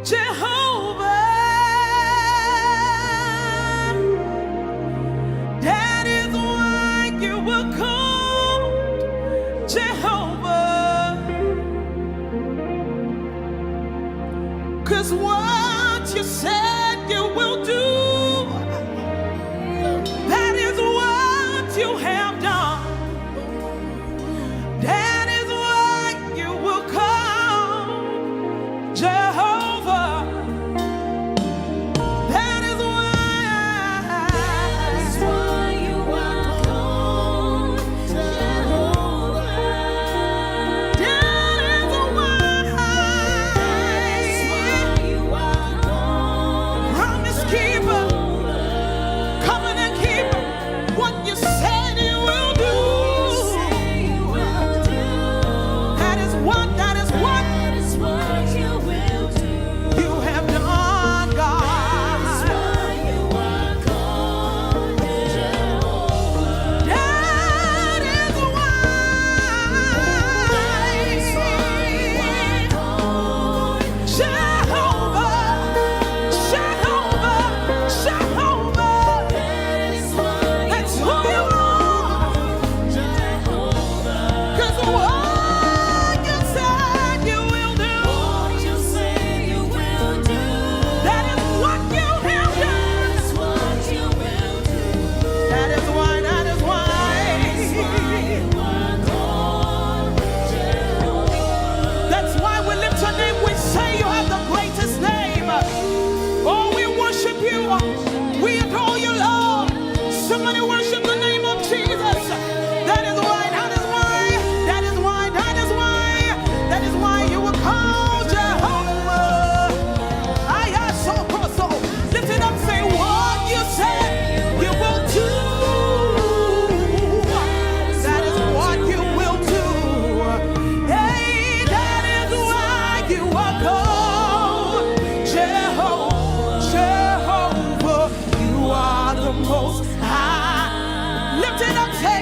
Jehovah, that is why you were called Jehovah, 'cause what you said you will do, that is what you have done. That is why you will call Jehovah. That is why you are called Jehovah. That is why you are called Promise Keeper, Covenant Keeper. What you said you will do. That is what you will do. You have done, God. That is why you are called Jehovah. That is why you are called Jehovah. Jehovah, Jehovah. That's who you are. 'Cause what you said you will do. That is what you have done. That is why you are called Jehovah. That's why we lift your name. We say you have the greatest name. Oh, we worship you. We adore you, Lord. Somebody worship the name of Jesus. That is why you were called Jehovah. I am so. Lift it up, say what you said you will do. That is what you will do. Hey, that is why you are called Jehovah. Jehovah, you are the most high. Lift it up, say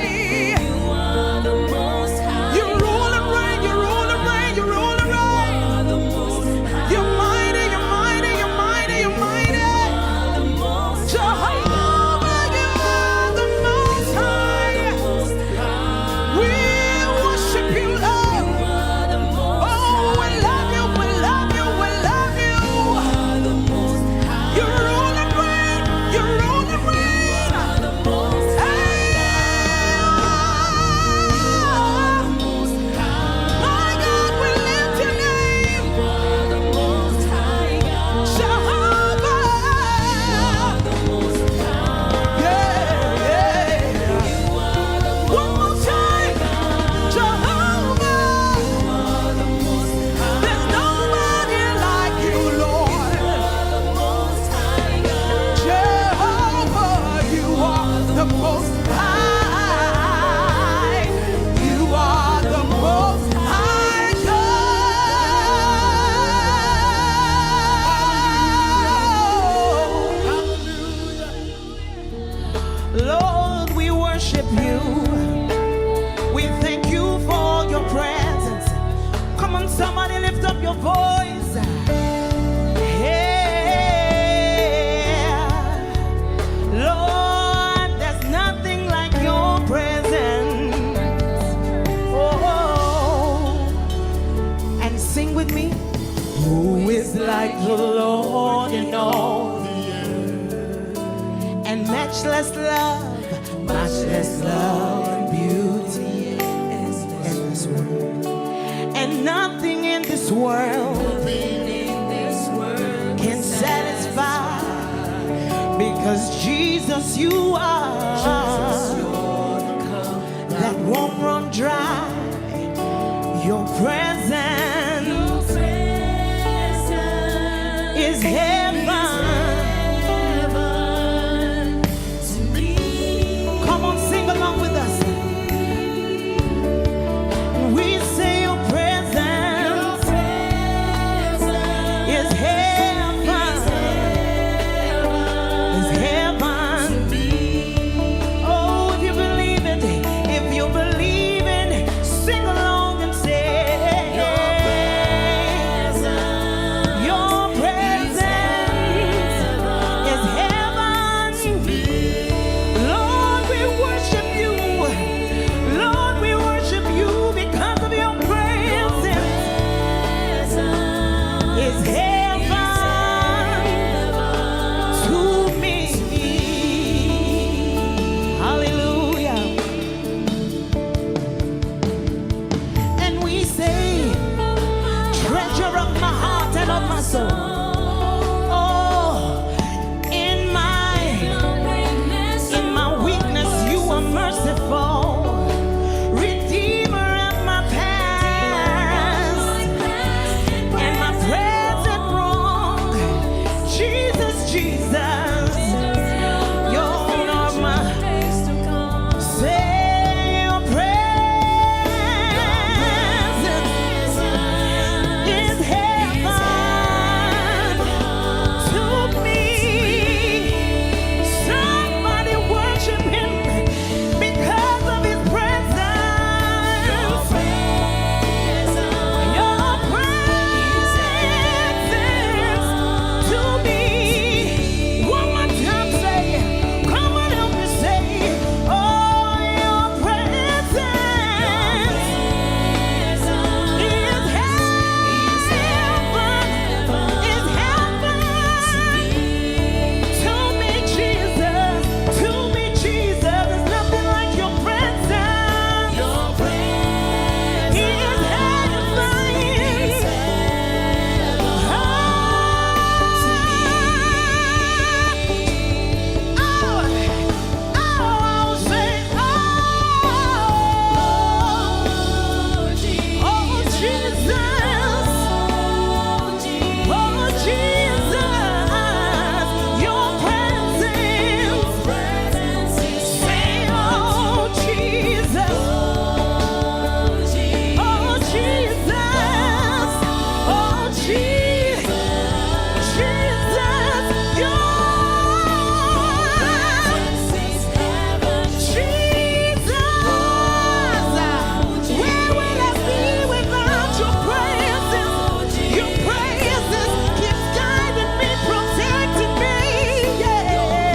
you are the most high. You rule and reign, you rule and reign, you rule and reign. You're mighty, you're mighty, you're mighty, you're mighty. Jehovah, you are the most high. We worship you, Lord. Oh, we love you, we love you, we love you. You rule and reign, you rule and reign. Hey, my God, we lift your name. Jehovah. Yeah. One more time. Jehovah. There's nobody like you, Lord. Jehovah, you are the most high. You are the most high God. Lord, we worship you. We thank you for your presence. Come on, somebody lift up your voice. Yeah. Lord, there's nothing like your presence. Oh, and sing with me. Who is like the Lord in all the earth? And matchless love and beauty in this world. And nothing in this world can satisfy, because Jesus, you are that won't run dry. Your presence is heaven. Come on, sing along with us. We say your presence is heaven. Is heaven. Oh, if you believe it, sing along and say your presence. soul. Oh, in my weakness, you are merciful. Redeemer of my past and my present wrong. Jesus, Jesus, you're all my say your presence is heaven to me. Somebody worship him because of his presence. Your presence to me. One more time, say, come on, help me say, oh, your presence is heaven to me, Jesus. To me, Jesus. There's nothing like your presence. Your presence is heaven. Oh, say, oh, Jesus. Oh, Jesus, your presence. Say, oh, Jesus. Oh, Jesus. Oh, Jesus. Jesus, your Jesus, where will I be without your presence? Your presence keeps guiding me, protecting me. Yeah.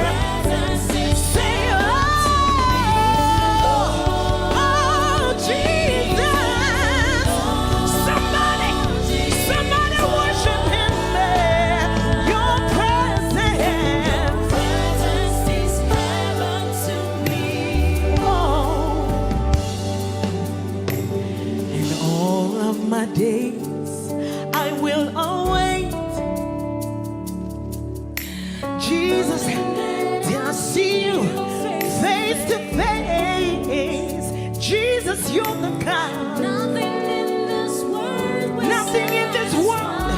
Say, oh, Jesus. Somebody worship him there. Your presence is heaven to me. In all of my days, I will await Jesus till I see you face to face. Jesus, you're the kind. Nothing in this world.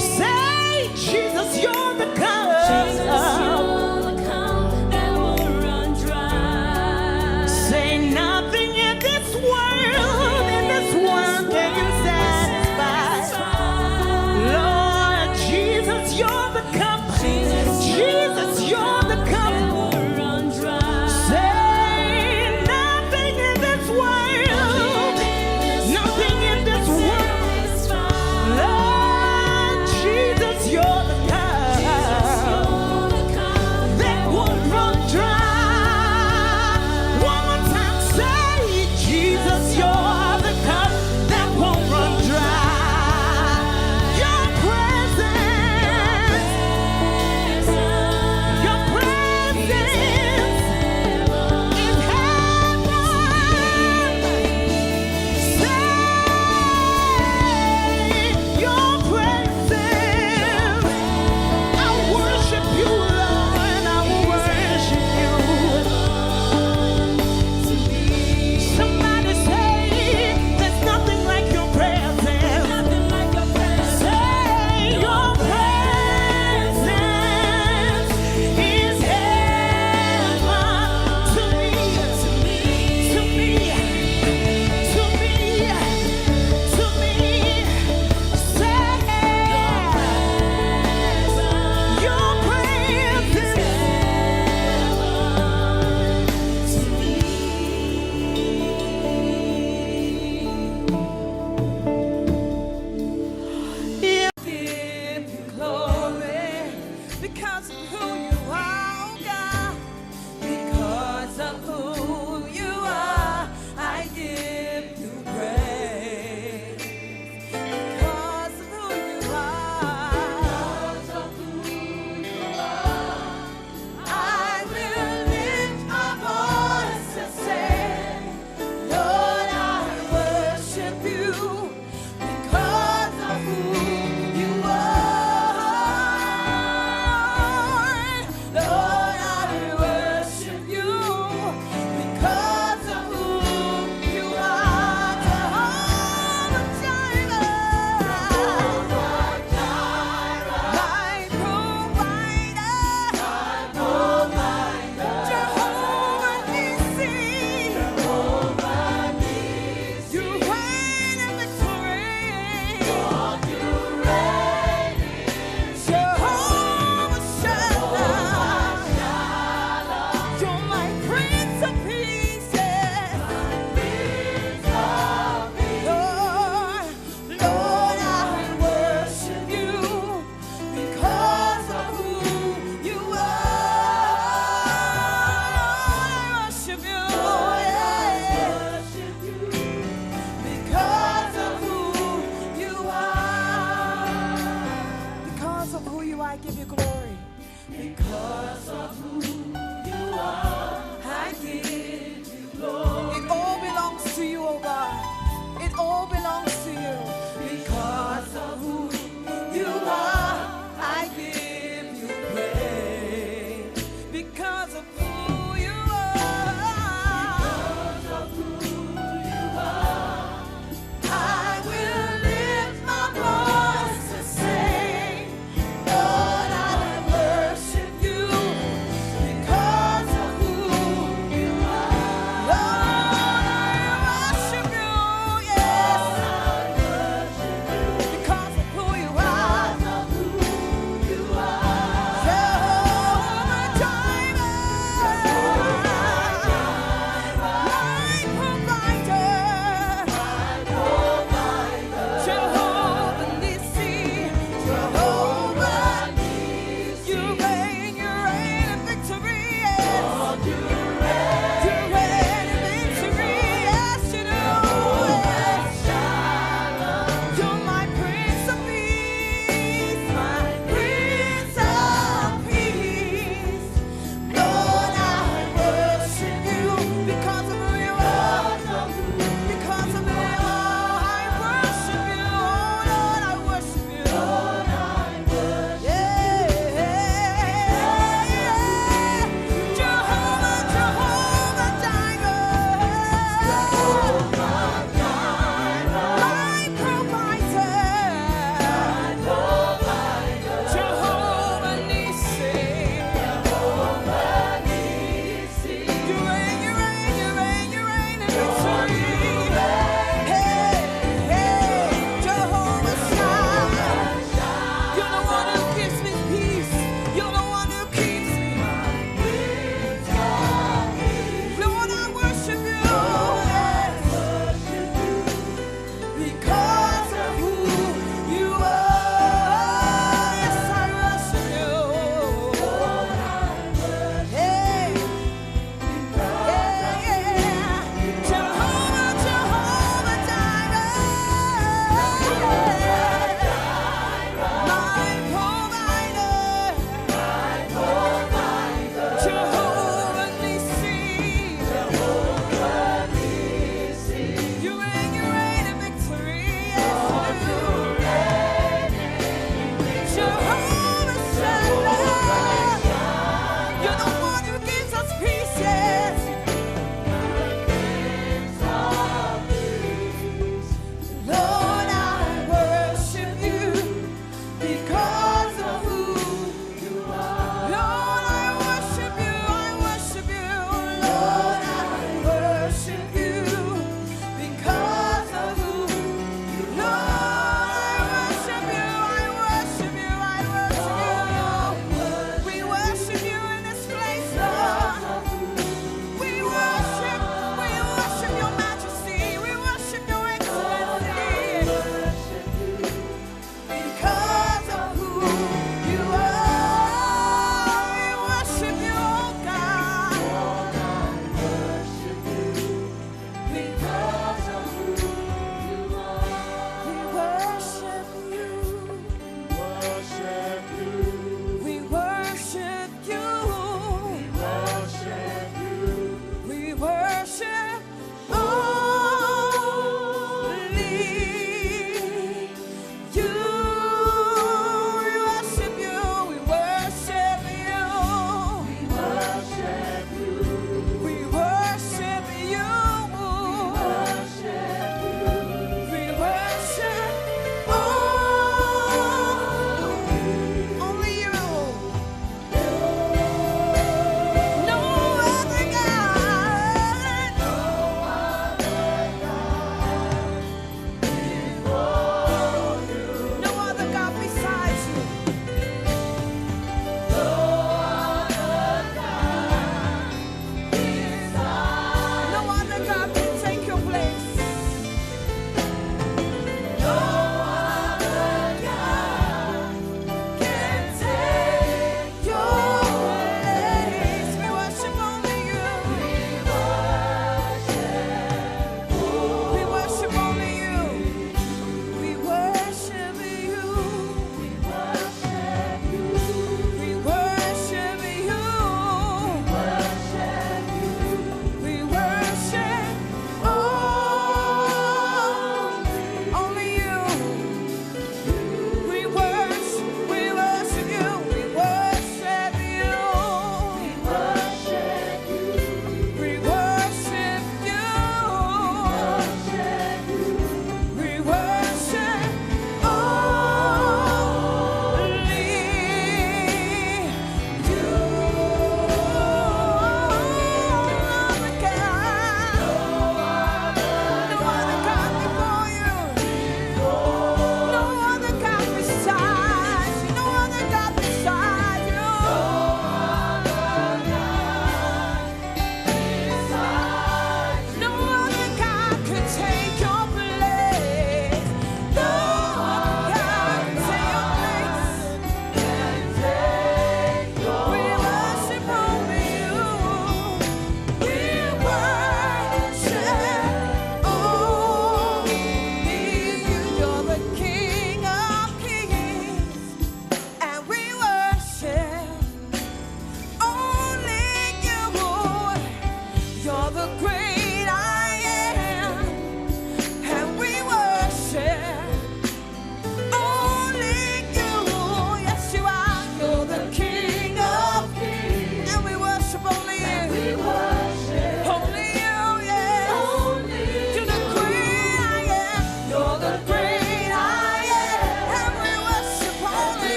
Say, Jesus, you're the kind. Say, nothing in this world can satisfy. Lord Jesus, you're the cup. Jesus, you're the cup. Say, nothing in this world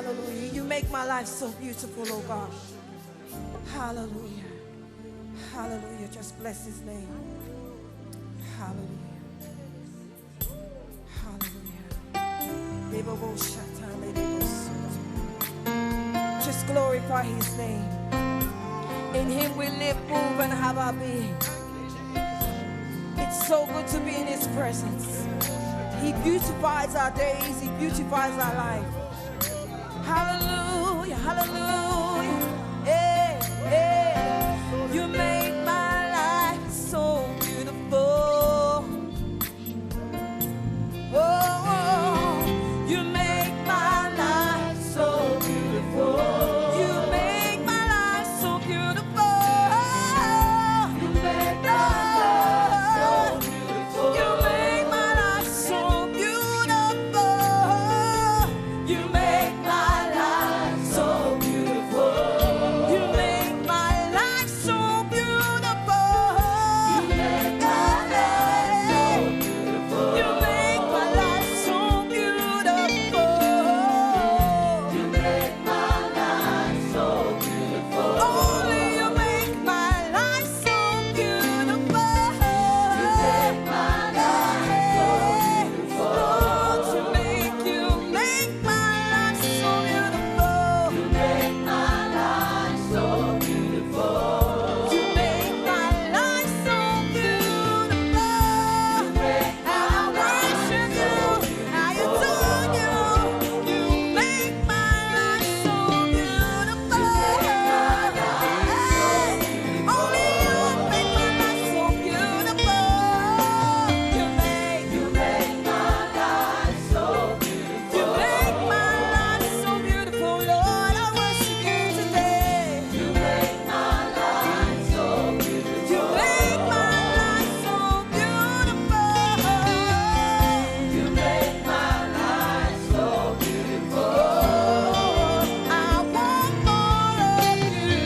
Hallelujah. You make my life so beautiful, oh God. Hallelujah. Hallelujah. Just bless his name. Hallelujah. Hallelujah. Just glorify his name. In him we live, move, and have our being. It's so good to be in his presence. He beautifies our days. He beautifies our life. Hallelujah. Hallelujah. Hey, hey. You make my life so beautiful. Oh, you make my life so beautiful. You make my life so beautiful. You make my life so beautiful. You make my life so beautiful. You make my life so beautiful. You make my life so beautiful. You make my life so beautiful. You make my life so beautiful. You make my life so beautiful. Only you make my life so beautiful. You make my life so beautiful. Lord, you make my life so beautiful. You make my life so beautiful. You make my life so beautiful. And I worship you. I adore you. You make my life so beautiful. Only you make my life so beautiful. You make my life so beautiful. You make my life so beautiful, Lord. I worship you today. You make my life so beautiful. You make my life so beautiful. You make my life so beautiful. I want more of you.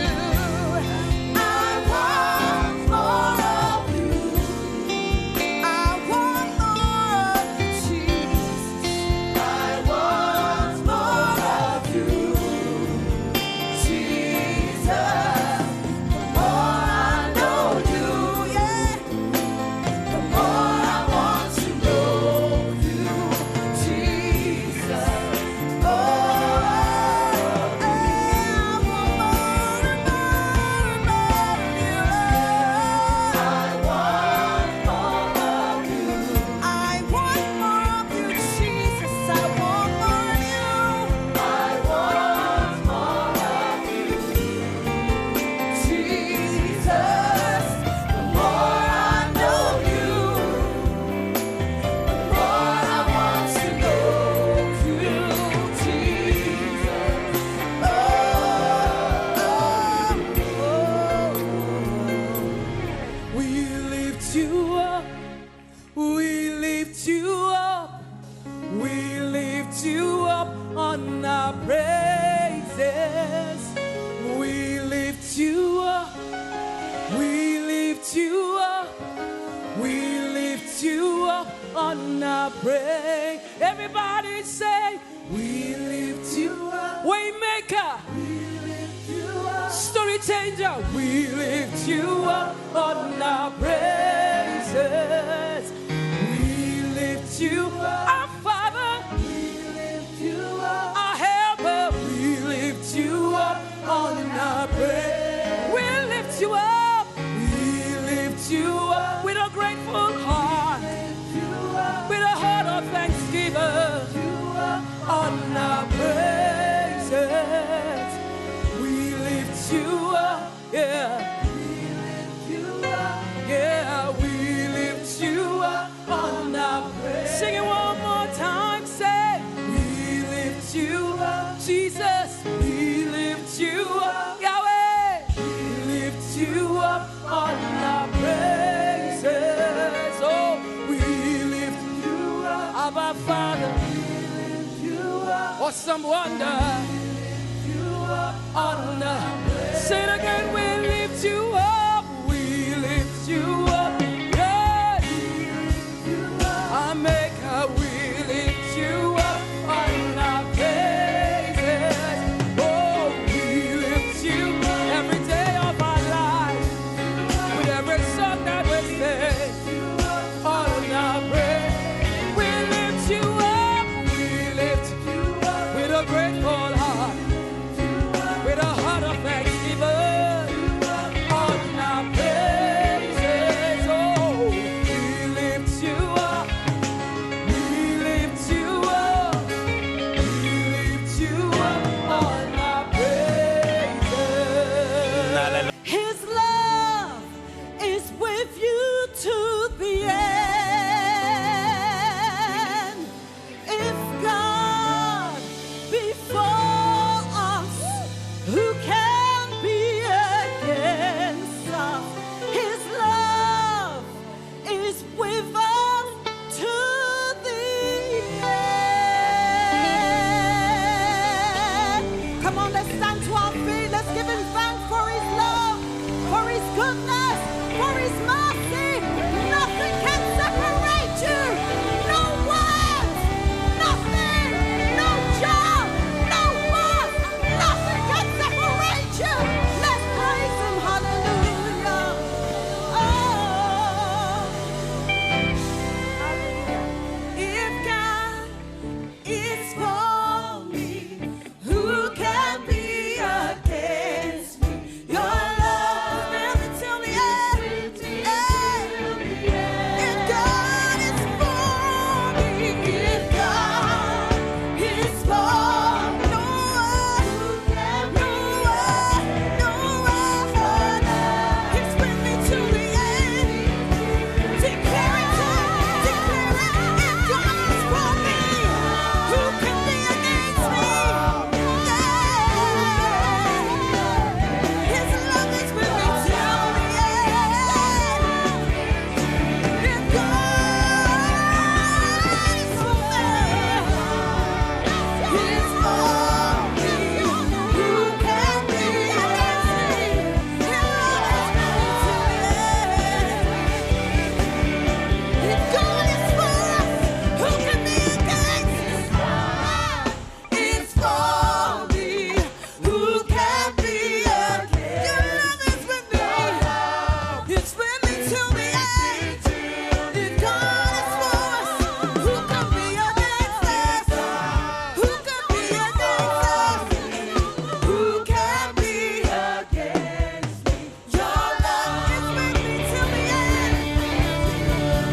I want more of you. I want more of you, Jesus. I want more of you, Jesus. The more I know you, yeah, the more I want to know you, Jesus. Oh, I want more and more and more of you. I want more of you. I want more of you, Jesus. I want more of you. I want more of you, Jesus. The more I know you, the more I want to know you, Jesus. We lift you up. We lift you up. We lift you up on our praises. We lift you up. We lift you up. We lift you up on our praise. Everybody say, we lift you up. Waymaker. Story changer, we lift you up on our praises. We lift you up, our Father. We lift you up, our helper. We lift you up on our praise. We lift you up. We lift you up with a grateful heart. With a heart of thanksgiving on our praises. We lift you up, yeah. We lift you up, yeah. We lift you up on our praise. Sing it one more time, say, we lift you up, Jesus. We lift you up, Yahweh. We lift you up on our praises. Oh, we lift you up, our Father. We lift you up, awesome wonder. On say it again, we lift you up, we lift you up, yeah. Our Maker, we lift you up on our praises. Come on, let's stand to our feet. Let's give him thanks for his love, for his goodness, for his mercy. Nothing can separate you. No words, nothing, no job, no work, nothing can separate you. Let's praise him. Hallelujah. Oh, if God is for me, who can be against me? Your love will be till the end. If God is for me, if God is for me, no one, He's with me till the end. Declare it, declare it. If God is for me, who can be against me? His love is with me till the end. If God is for me, He's for me. Who can be against me? His love is with me till the end. If God is for us, who can be against us? It's for me. Who can be against? Your love is with me. It's with me till the end. If God is for us, who can be against us? Who can be against us? Who can be against me? Your love is with me till the end.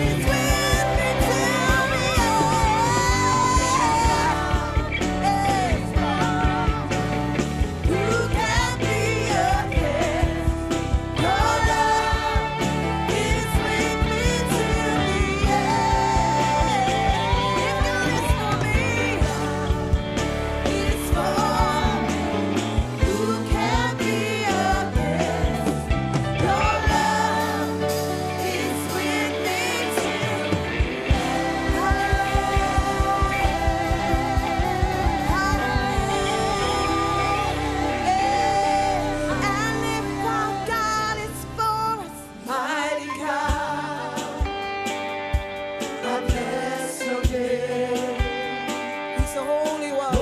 It's with me till the end. Who can be against? Your love is with me till the end. If God is for me, it's for me. Who can be against? Your love is with me till and if our God is for us, mighty God, I bless your name. He's the Holy One.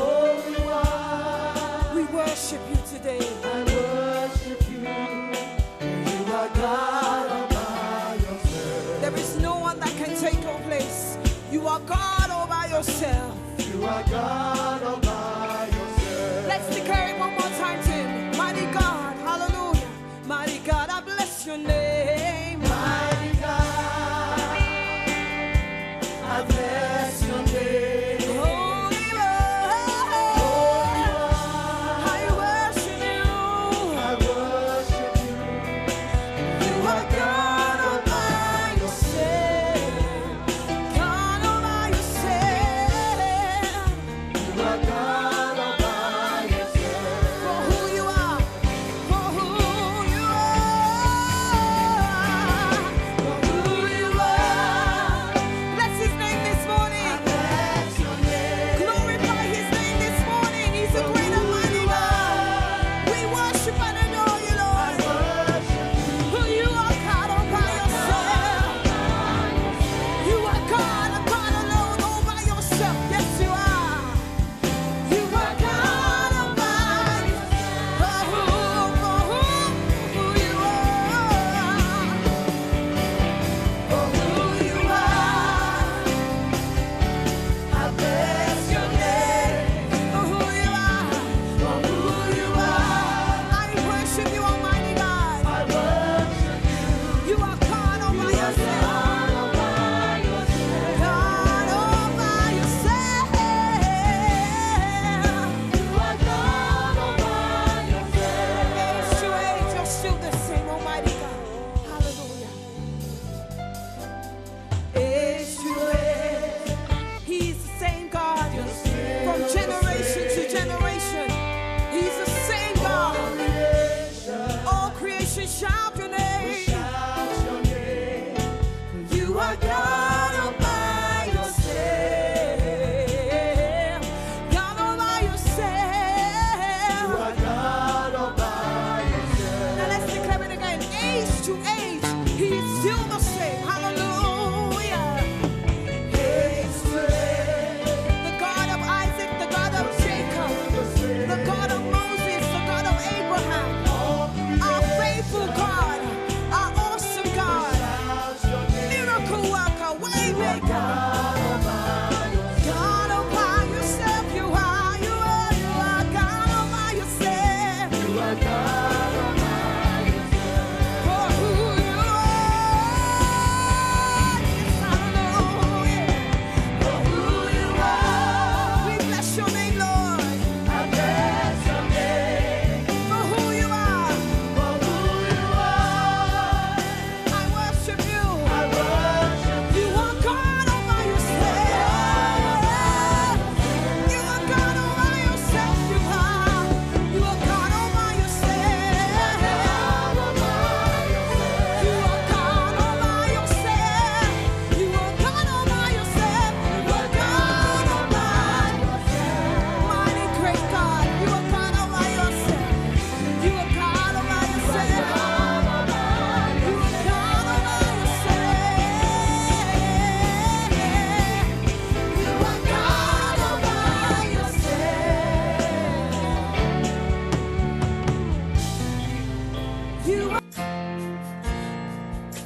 We worship you today. I worship you. You are God all by yourself. There is no one that can take your place. You are God all by yourself. You are God all by yourself. Let's declare it one more time to him. Mighty God, hallelujah. Mighty God, I bless your name. Mighty God, I bless your name. Holy One, I worship you. I worship you. You are God all by yourself. God all by yourself. You are God all by yourself. For who you are, for who you are.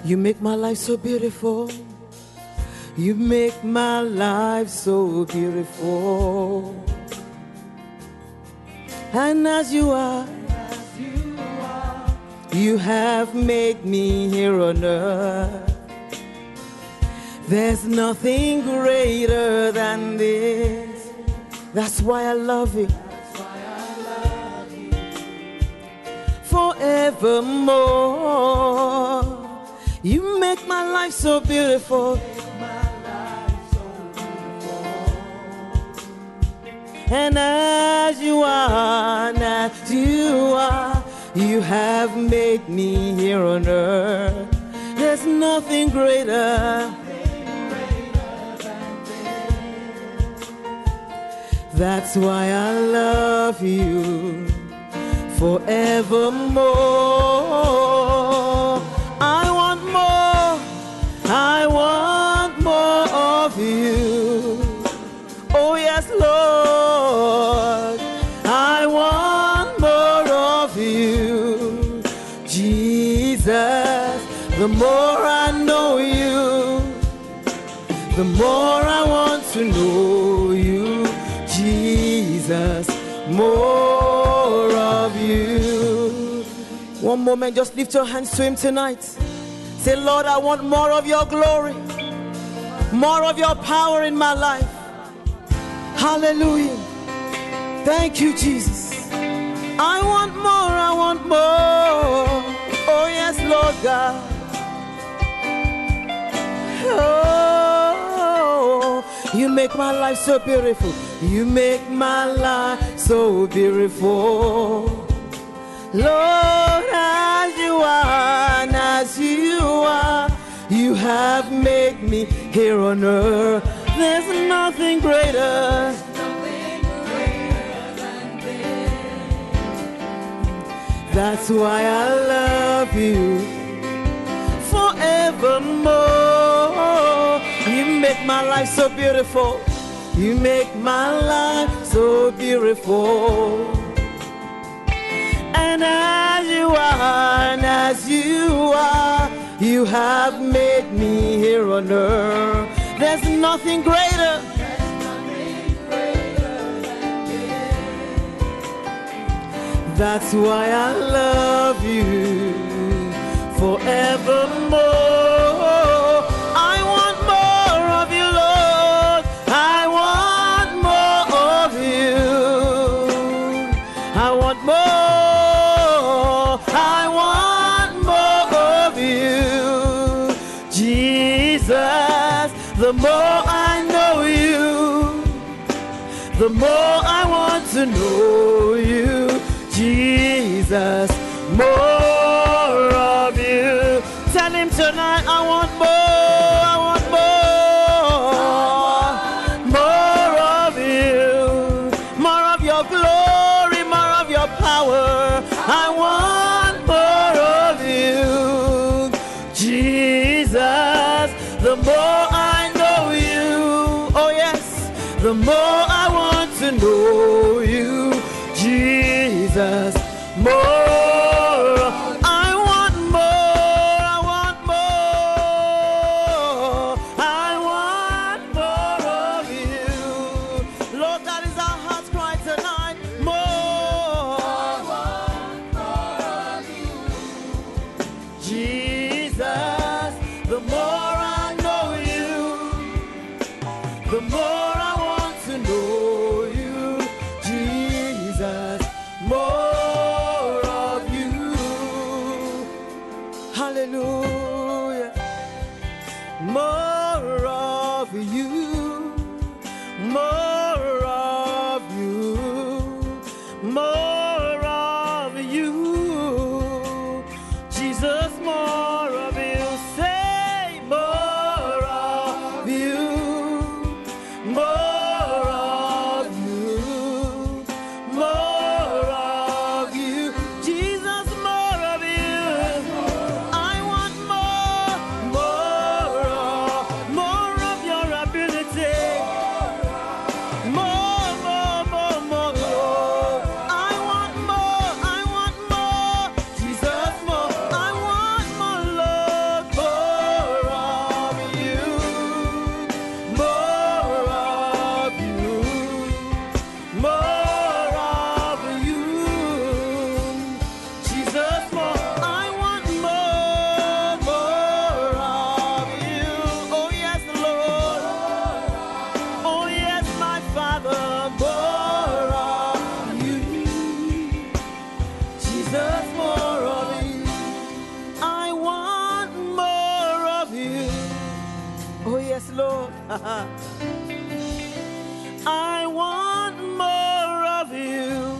You make my life so beautiful. You make my life so beautiful. And as you are, you have made me here on earth. There's nothing greater than this. That's why I love you. Forevermore. You make my life so beautiful. And as you are, you have made me here on earth. There's nothing greater. That's why I love you forevermore. I want more. I want more of you. Oh yes, Lord. I want more of you. Jesus, the more I know you, the more I want to know you. Jesus, more of you. One moment, just lift your hands to him tonight. Say, Lord, I want more of your glory, more of your power in my life. Hallelujah. Thank you, Jesus. I want more, I want more. Oh yes, Lord God. Oh, you make my life so beautiful. You make my life so beautiful. Lord, as you are, and as you are, you have made me here on earth. There's nothing greater. That's why I love you forevermore. You make my life so beautiful. You make my life so beautiful. And as you are, you have made me here on earth. There's nothing greater. That's why I love you forevermore. I want more of you, Lord. I want more of you. I want more. I want more of you. Jesus, the more I know you, the more I want to know you. Jesus, more of you. Tell him tonight, I want more, I want more. More of you, more of your glory, more of your power. I want more of you. Jesus, the more I know you, oh yes, the more I want to know you. Jesus, more. I want more. I want more. I want more of you. Lord, that is our heart's cry tonight. More. I want more of you. Jesus, the more I know you, the more I want to know you. Jesus, more of I want more of you,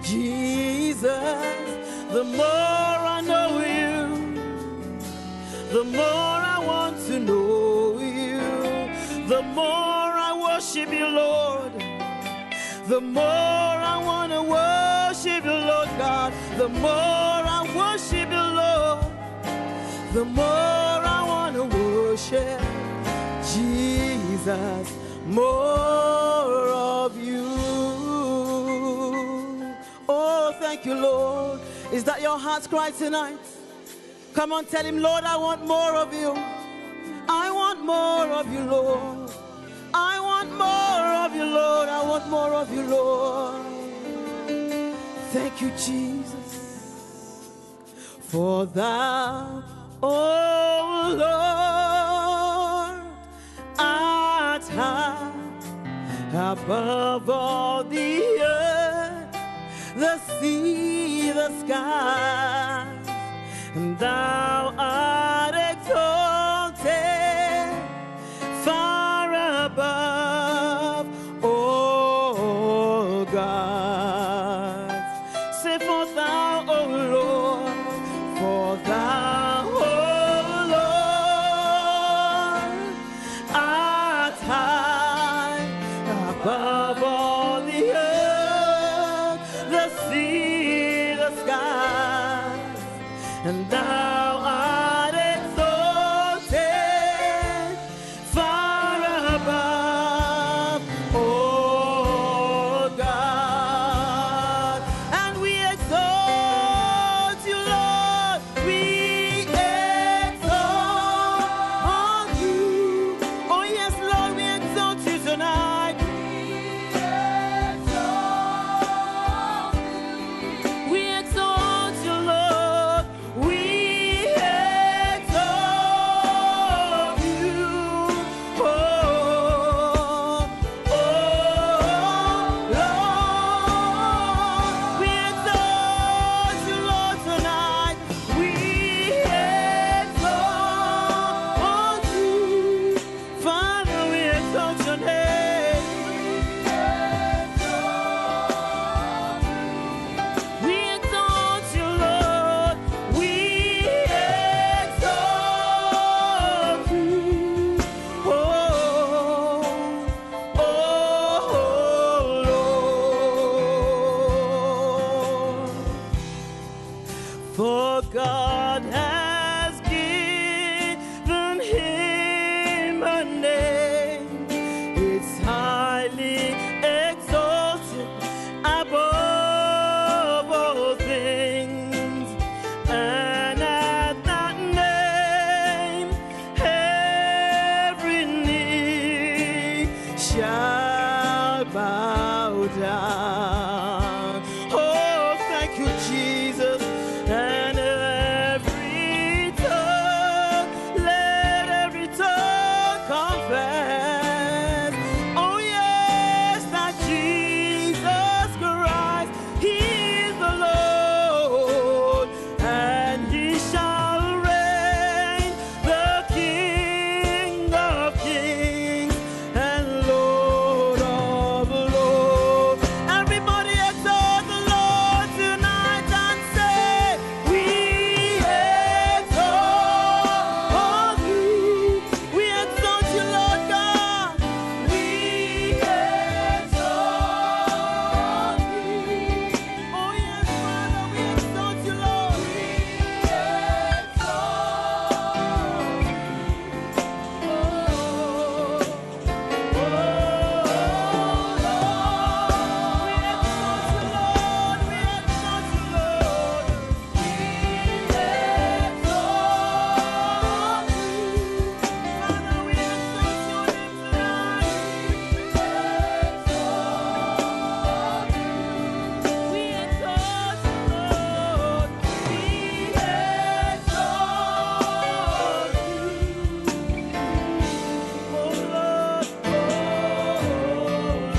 Jesus. The more I know you, the more I want to know you. The more I worship you, Lord, the more I want to worship you, Lord God. The more I worship you, Lord, the more I want to worship Jesus. More of you. Oh, thank you, Lord. Is that your heart's cry tonight? Come on, tell him, Lord, I want more of you. I want more of you, Lord. I want more of you, Lord. I want more of you, Lord. Thank you, Jesus. For thou, oh Lord, art high above all the earth, the sea, the sky, and thou art exalted far above all gods. Say, for thou, O Lord, for thou, O Lord, art high above all the earth, the sea, the skies, and thou art exalted far above, oh God. And we exalt you, Lord. We exalt you. Oh yes, Lord, we exalt you tonight. We exalt you, Lord. We exalt you. Oh, oh, Lord. We exalt you, Lord, tonight. We exalt you. Father, we exalt your name. We exalt you, Lord. We exalt you. Oh, Lord. For God has given him a name. It's highly exalted above all things. And at that name, every knee shall bow down. Oh, thank you, Jesus. And every tongue, let every tongue confess. Oh yes, that Jesus Christ, He is the Lord, and He shall reign, the King of kings and Lord of lords. Everybody exalt the Lord tonight and say, we exalt you. We exalt you, Lord God. We exalt you. Oh yes, Father, we exalt you, Lord. We exalt you.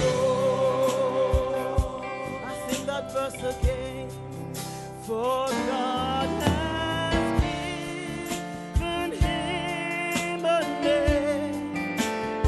Oh, I sing that verse again. For God has given him a name.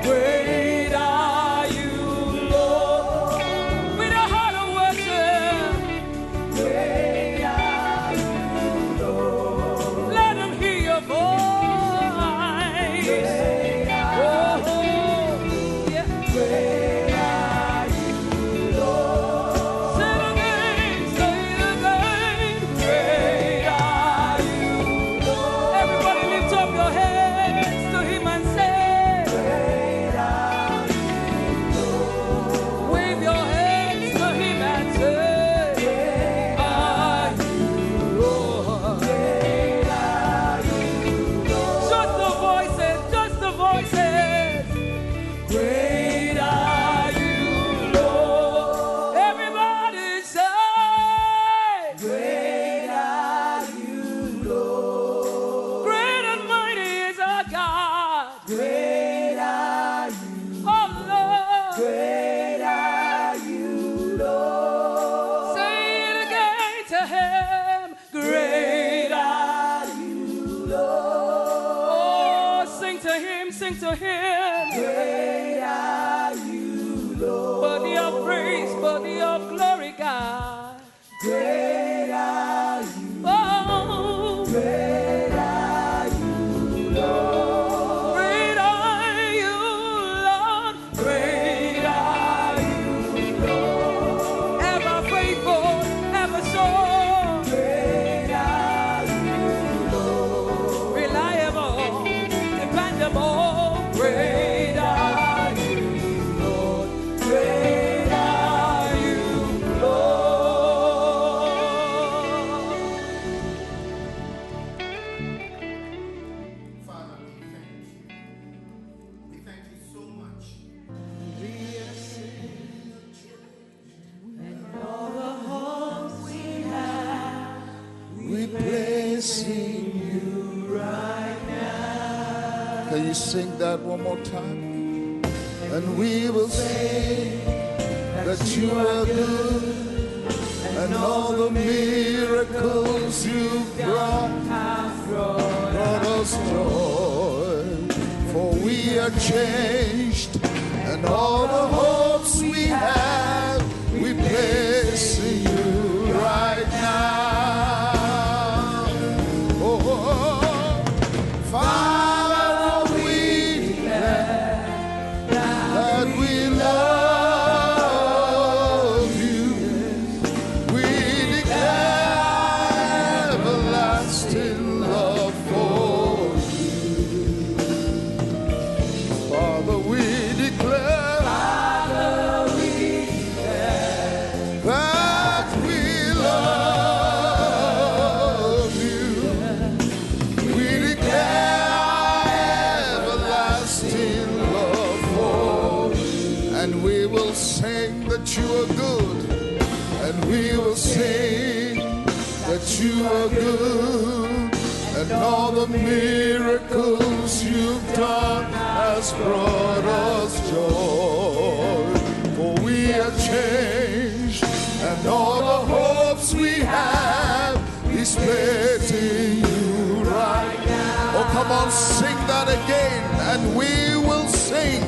Great are you, Lord. With a heart of worship. Great are you, Lord. Let him hear your voice. Great are you, yeah. Great are you, Lord. Say it again, say it again. Great are you, Lord. Everybody lift up your hands to him and say, Great are you, Lord. Wave your hands to him and say, Great are you, Lord. Great are you, Lord. Just the voices, just the voices. Great are you, Lord. Everybody say, Great are you, Lord. Great and mighty is our God. Great are you, oh Lord. Great are you, Lord. Say it again to him. Great are you, Lord. Oh, sing to him, sing to him. Great are you, Lord. Worthy of praise, worthy of glory, God. Great are you, oh, great are you, Lord. Great are you, Lord. Great are you, Lord. Ever faithful, ever sure. Great are you, Lord. Reliable, dependable. Great are you, Lord. Great are you, Lord. Father, we thank you. We thank you so much. All the hopes we have, We placing you right now. Can you sing that one more time? And we will say that you are good, and all the miracles you've brought us joy. For we are changed, and all the hopes we have, we place in you right now. Oh, Father, we declare that we love you. We declare everlasting love for you. Father, we declare that we love you. We declare everlasting love for you. And we will sing that you are good. And we will sing that you are good. And all the miracles you've done has brought us joy. For we are changed, and all the hopes we have is placed in you right now. Oh, come on, sing that again, and we will sing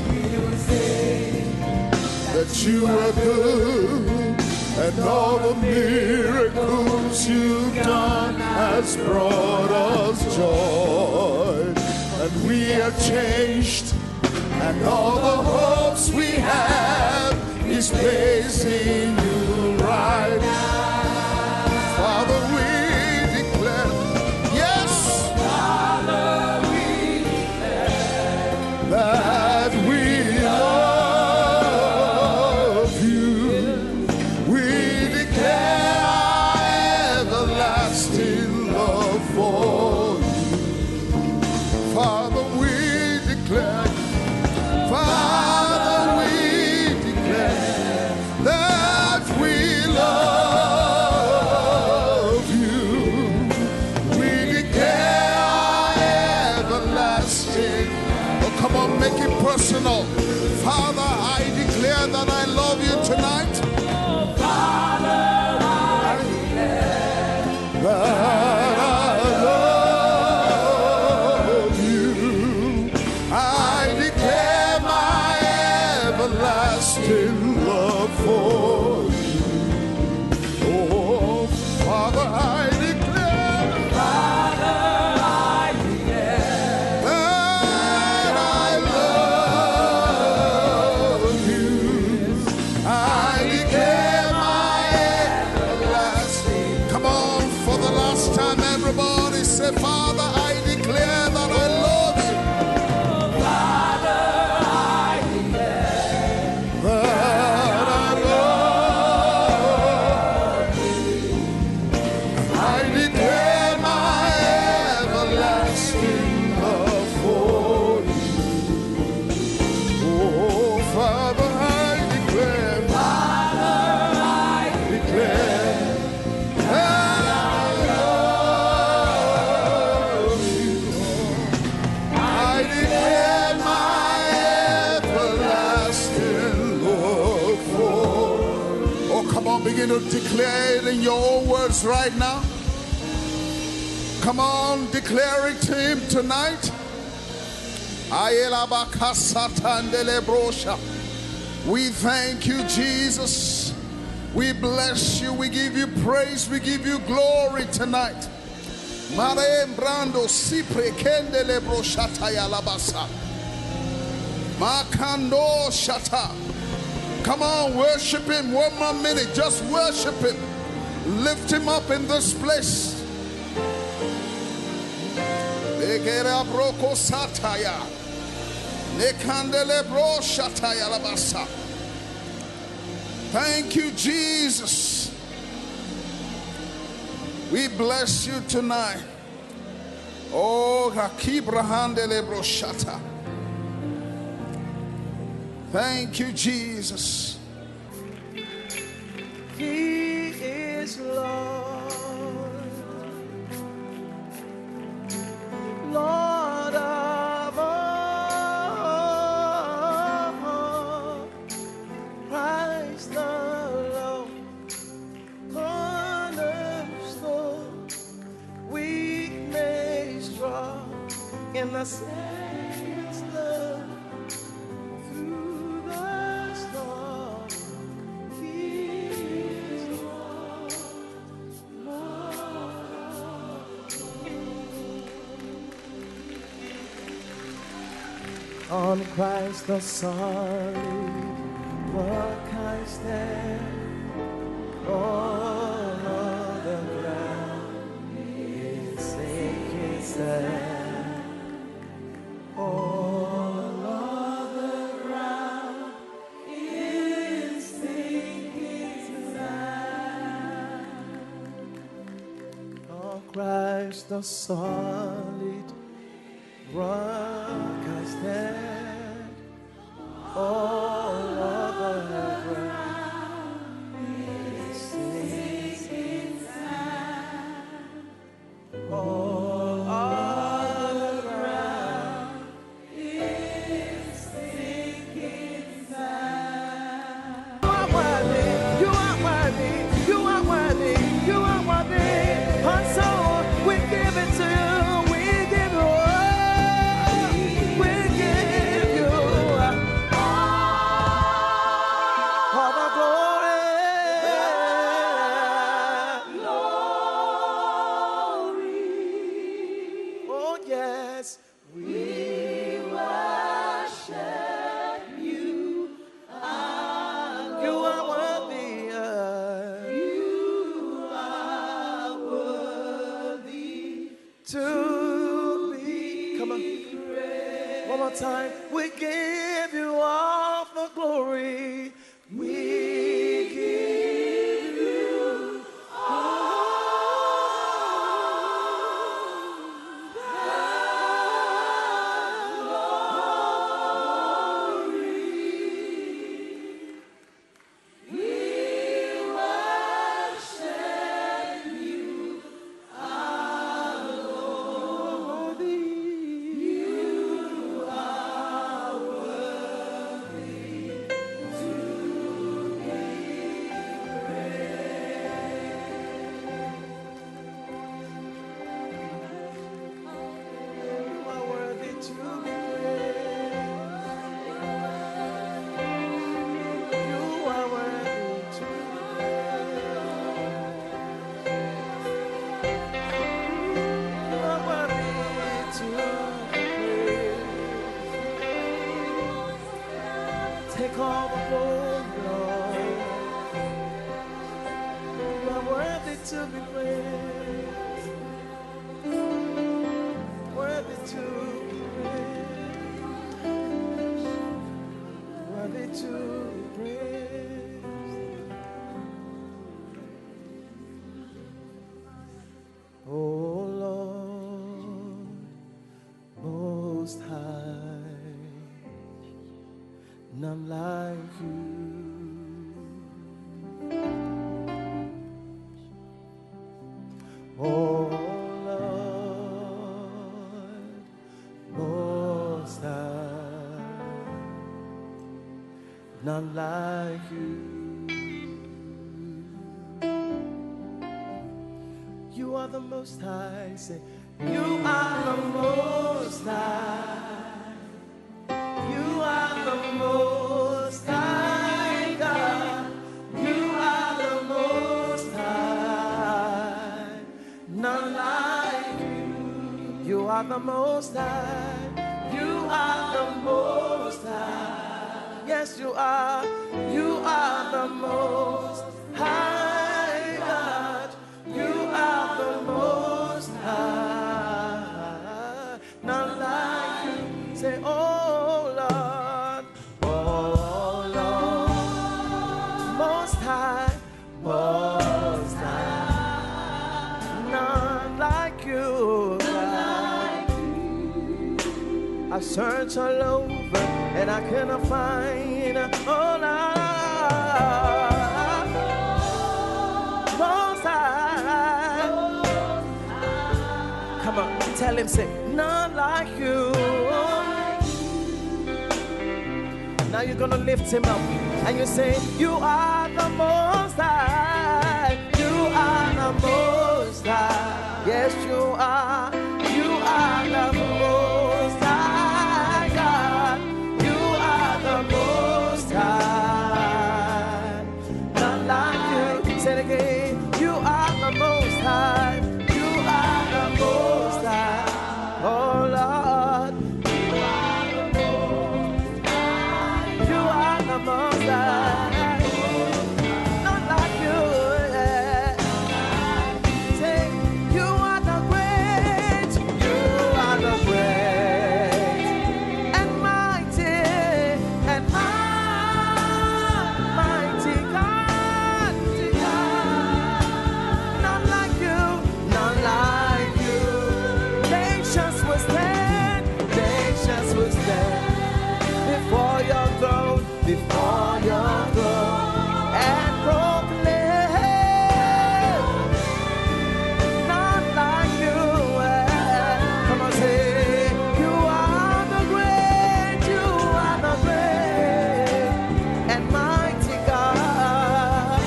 that you are good, and all the miracles you've done has brought us joy. And we are changed, and all the hopes we have is placed in you right now. Father, we declare, yes, Father, we declare that we love you. We declare everlasting love for you. Father, we declare, Father, we declare that we love you. We declare everlasting. Oh, come on, make it personal. Father, I declare that I love you tonight. Father, I declare that I love you. I declare my to declare it in your own words right now? Come on, declare it to him tonight. We thank you, Jesus. We bless you. We give you praise. We give you glory tonight. Come on, worship him. 1 more minute. Just worship him. Lift him up in this place. Thank you, Jesus. We bless you tonight. Oh, thank you, Jesus. He is Lord, Lord of all. Christ alone, cornerstone, weak made strong in the saints' love. Through the storm, He is Lord, Lord. On Christ the solid rock I stand, all of the ground is sinking sand. All of the ground is sinking sand. On Christ the solid rock I stand, all of the ground is sinking sand. All of the ground is sinking sand. You are worthy, you are worthy, you are worthy, you are worthy. And so we give it to you, we give you all, we give you all the glory. Oh yes, we worship you. You are worthy. You are worthy to be. Come on. One more time. We give you all the glory. We give you all the glory. We worship you, our Lord. You are worthy to be praised. You are worthy to be praised. You are worthy to be praised. You are worthy to be praised. Take all the glory, Lord. You are worthy to be praised. Worthy to be praised. Worthy to be praised. Oh Lord, Most High, none like you. Oh Lord, Most High, none like you. the Most High. Say, you are the Most High. You are the Most High God. You are the Most High. None like you. You are the Most High. You are the Most High. Yes, you are. You are the Most High God. You are the Most High. None like you. Say, oh Lord, oh Lord, Most High, Most High. None like you, God. I searched all over and I couldn't find, oh Lord, Most High. Come on, tell him, say, none like you. Now you're gonna lift him up and you say, you are the Most High. You are the Most High. Yes, you are. You are the Most High God. You are the Most High. Not like you. Say it again. You are the Most High. You are the Most High. Oh Lord. You are the Most High. Not like you. Yeah. Say, you are the great. You are the great and mighty and mighty God. Not like you. Not like you. Nations will stand. Nations will stand before your throne, before your throne, and proclaim, not like you. Come on, say, you are the great, you are the great and mighty God.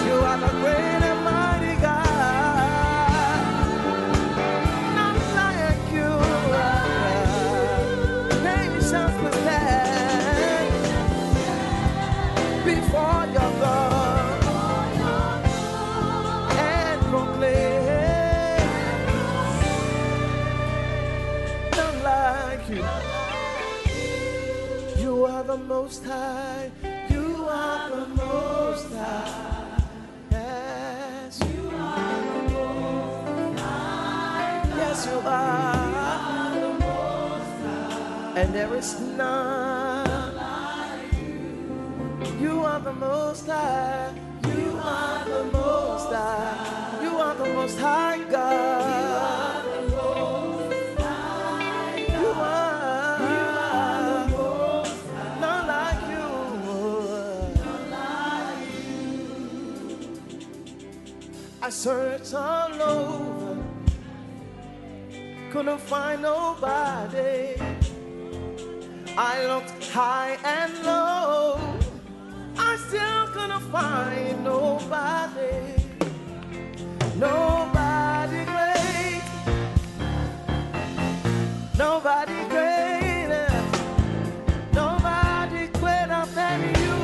You are the great and mighty God. Not like you. Nations will stand before your throne and proclaim, none like you. You are the Most High. You are the Most High. Yes, you are the Most High. Yes, you are. And there is none like you. You are the Most High. You are the Most High. You are the Most High God. You are none like you. I searched all over, couldn't find nobody. I looked high and low, I still couldn't find nobody. Nobody great, nobody greater, nobody greater than you.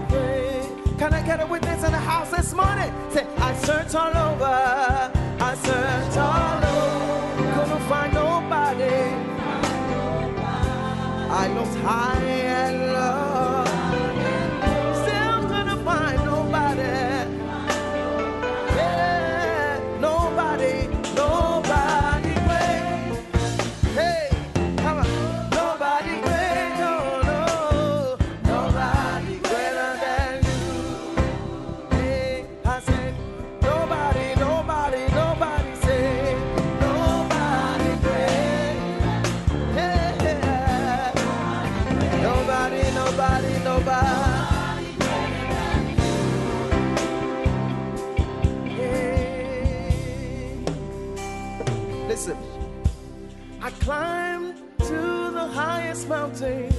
Great. Can I get a witness in the house this morning? Say, I searched all over, I searched all over, couldn't find nobody. I looked high and low, still couldn't find nobody. Yeah, nobody, nobody great. Hey, come on, nobody great, no, no, nobody greater than you. Hey, I said, nobody, nobody, nobody say, nobody great. Hey, nobody, nobody, nobody. Hey. Listen, I climbed to the highest mountain,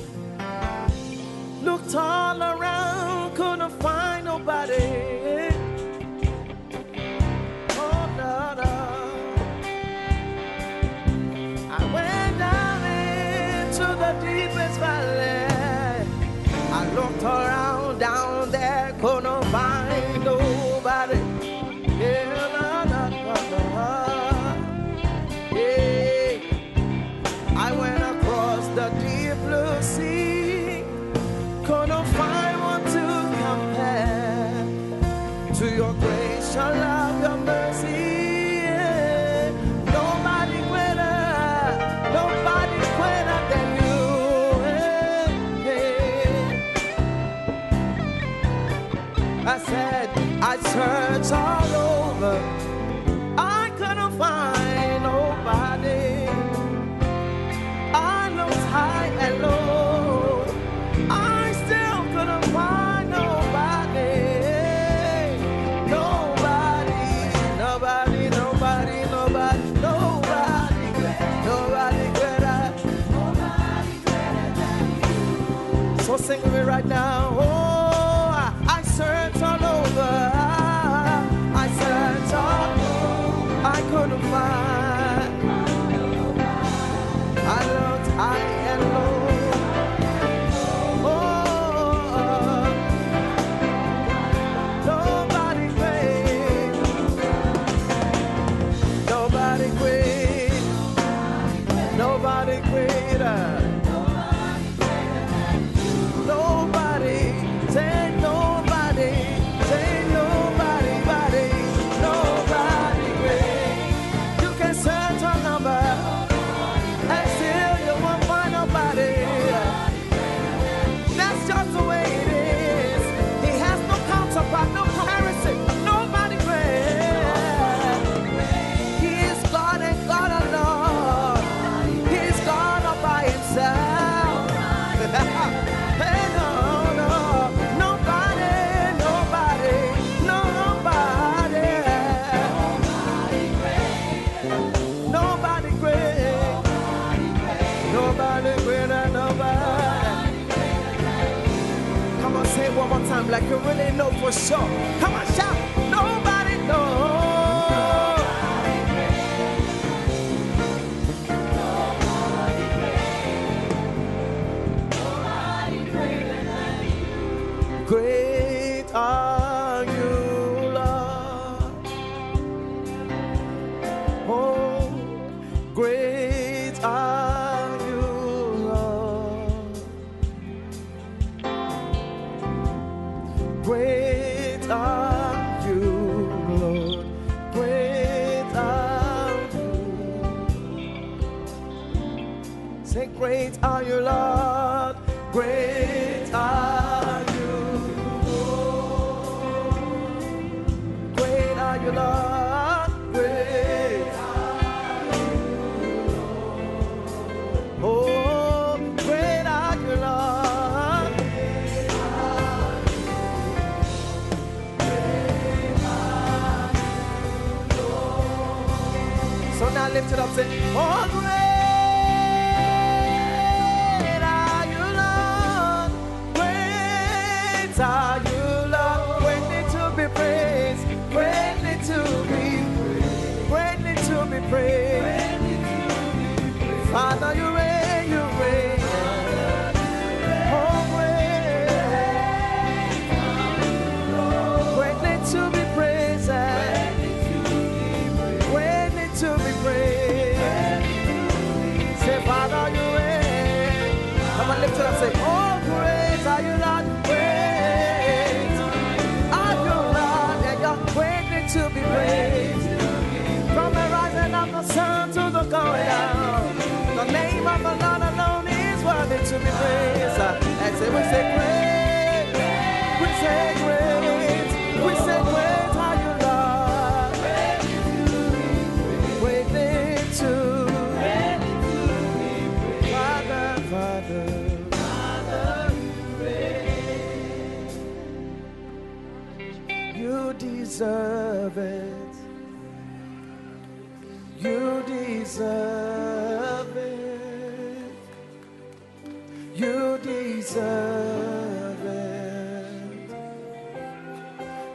looked all around, couldn't find nobody. Oh the deepest valley. I looked around down there, couldn't find nobody. Yeah, la, la, la, la. Yeah. I went across the deep blue sea, couldn't find one to compare to your grace, your love, your mercy. Yeah. Nobody greater than you. I said, I searched all over, I couldn't find nobody. I looked high and low, I still couldn't find nobody. Nobody greater. So sing with me right now. Oh, I searched all over, I searched all over, I couldn't find. I looked high and low. Oh, nobody great, nobody great, nobody greater. Nobody, say nobody, nobody great. You can search a number and still you won't find nobody. That's just the way it is. He has no counterpart, no comparison. Nobody great. He is God and God alone. He is God all by himself. Hey, no, nobody. Nobody great. Nobody greater, nobody. Come on, say it one more time like you really know for sure. Come on, shout. Nobody knows. Great are you, Lord. Oh, great are you, Lord. Great are you, Lord. Great are you. Say, great are you, Lord. Great are you. Great are you, Lord. Great are you, Lord. Oh, great are you, Lord. So now lift it up, say, oh, great are you, Lord. Great are you, Lord. Greatly to be praised. Greatly to be praised. Greatly to be praised. Father, you reign, you reign. Oh, greatly to be praised. Greatly to be praised. Say, Father, you reign. Come on, lift it up, say, oh, great are you, Lord. Great are you, Lord. And you're greatly to be praised. From the rising of the sun to the going down, the name of the Lord alone is worthy to be praised. And say, we say great, we say great, we say great are you, Lord. Greatly to Father, you deserve it. You deserve it. You deserve it.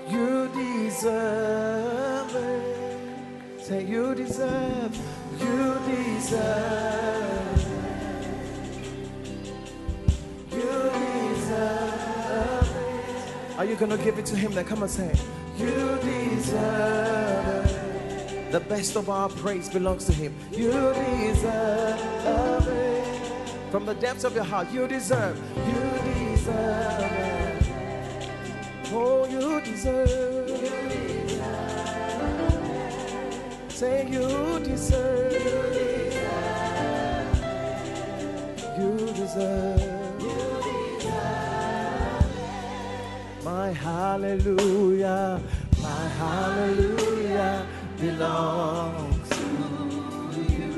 You deserve it. Say you deserve. You deserve. Are you gonna give it to him? Then come and say, you deserve it. The best of our praise belongs to him. You deserve it. From the depths of your heart, you deserve it. Oh, you deserve it. Say you deserve it. You deserve. My hallelujah belongs to you.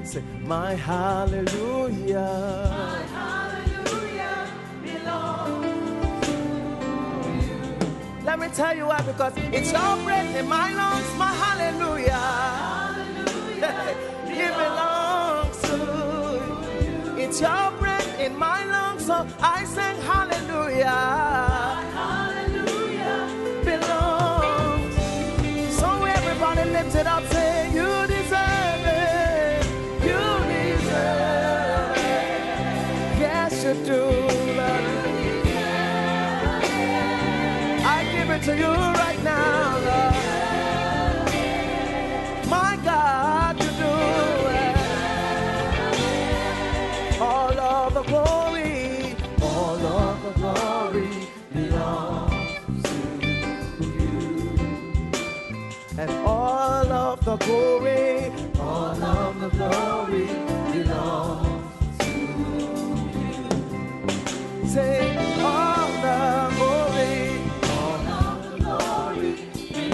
Say, my hallelujah belongs to you. Let me tell you why, because it's your breath in my lungs, my hallelujah. It belongs to you. It's your breath in my lungs, so I sing hallelujah. Lift it up, say you deserve it. You deserve it. Yes, you do, Lord. I give it to you right now, Lord. My God, you do it. All of the glory belongs to you. And all of the glory belongs to you. Say, all the glory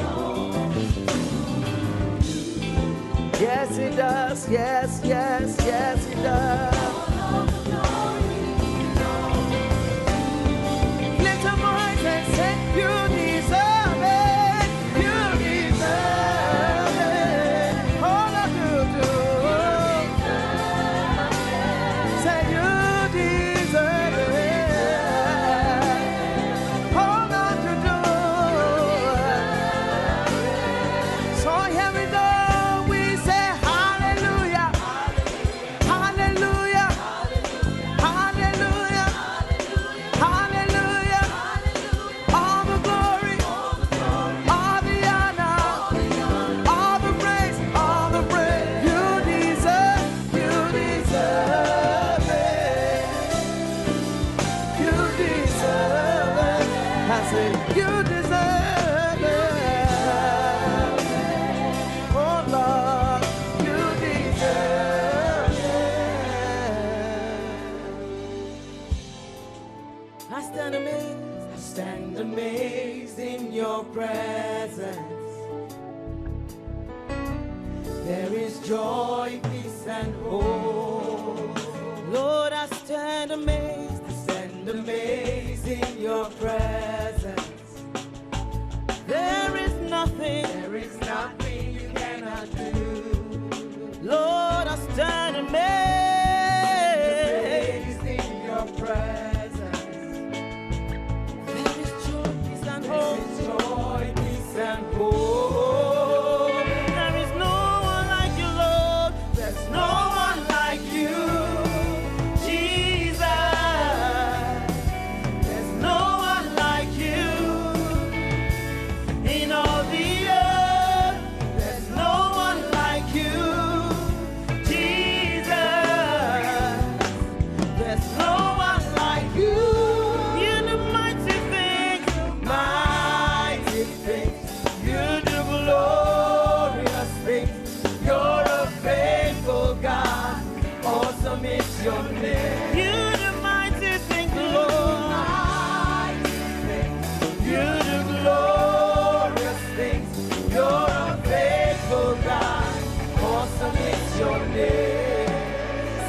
belongs to you. Yes, it does. Yes, it does. Lift your voice and say, you deserve it. There is joy, peace, and hope. Lord, I stand amazed in your presence. There is nothing you cannot do. Lord, I stand amazed in your presence. There is joy, peace, and hope.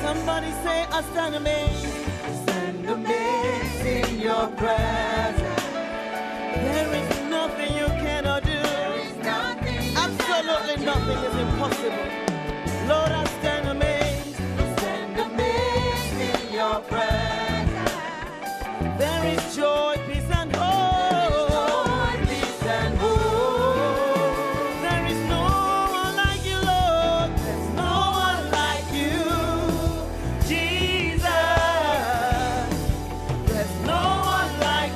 Somebody say, I stand amazed in your presence. There is nothing you cannot do. Absolutely nothing is impossible. Lord, I stand amazed in your presence. There is joy, peace, and hope. Like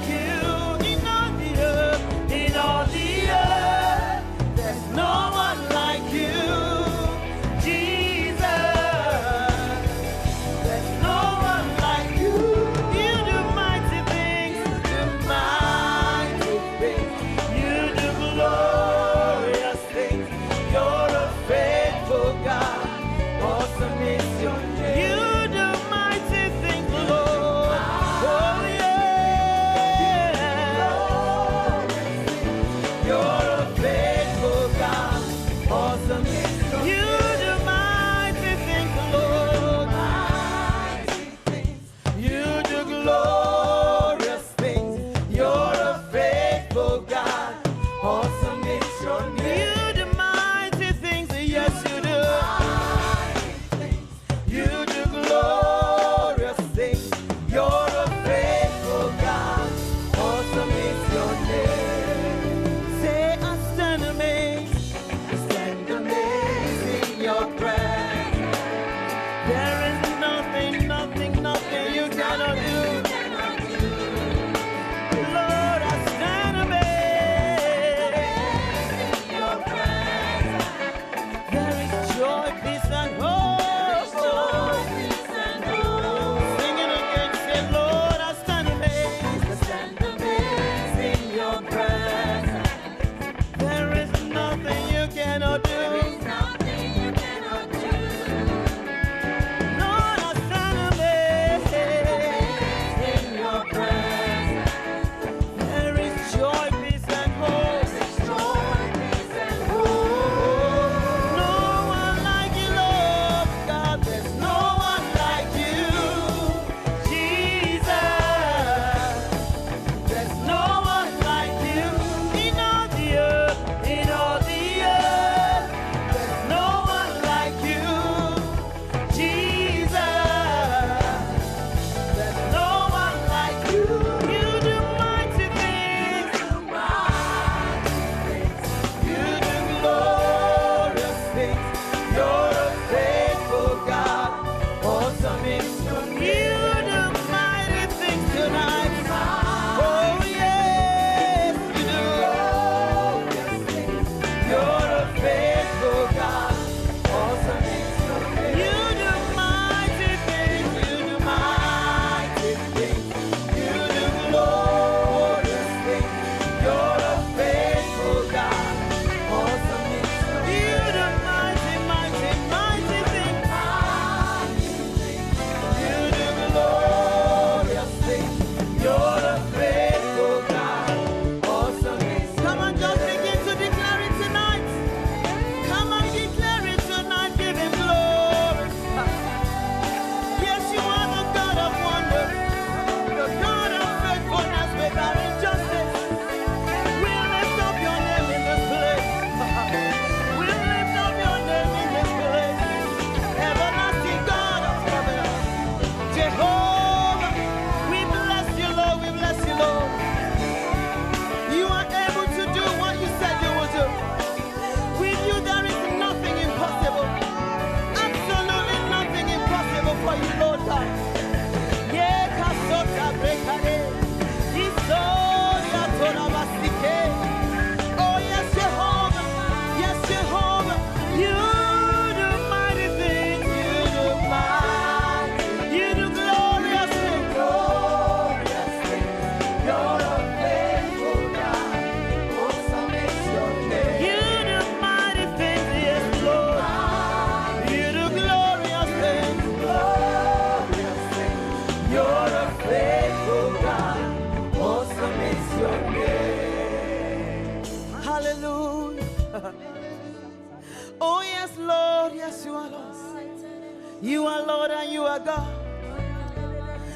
You are Lord and you are God,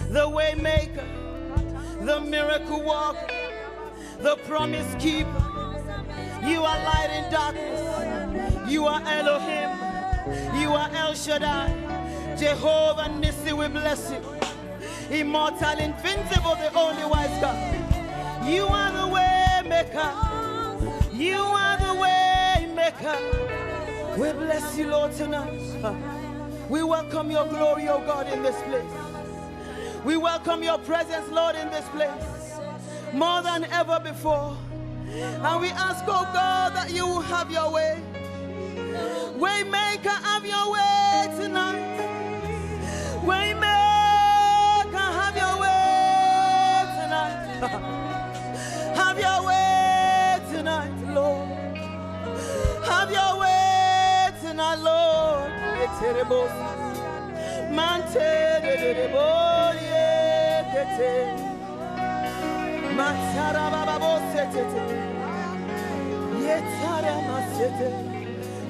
the way maker, the miracle worker, the promise keeper. You are light in darkness. You are Elohim. You are El Shaddai. Jehovah Nissi, we bless you. Immortal, invincible, the only wise God. You are the way maker. You are the way maker. We bless you, Lord, tonight. We welcome your glory, oh God, in this place. We welcome your presence, Lord, in this place, more than ever before. And we ask, oh God, that you will have your way. Waymaker, have your way tonight. Waymaker, have your way tonight. Have your way tonight, Lord. Have your way tonight, Lord.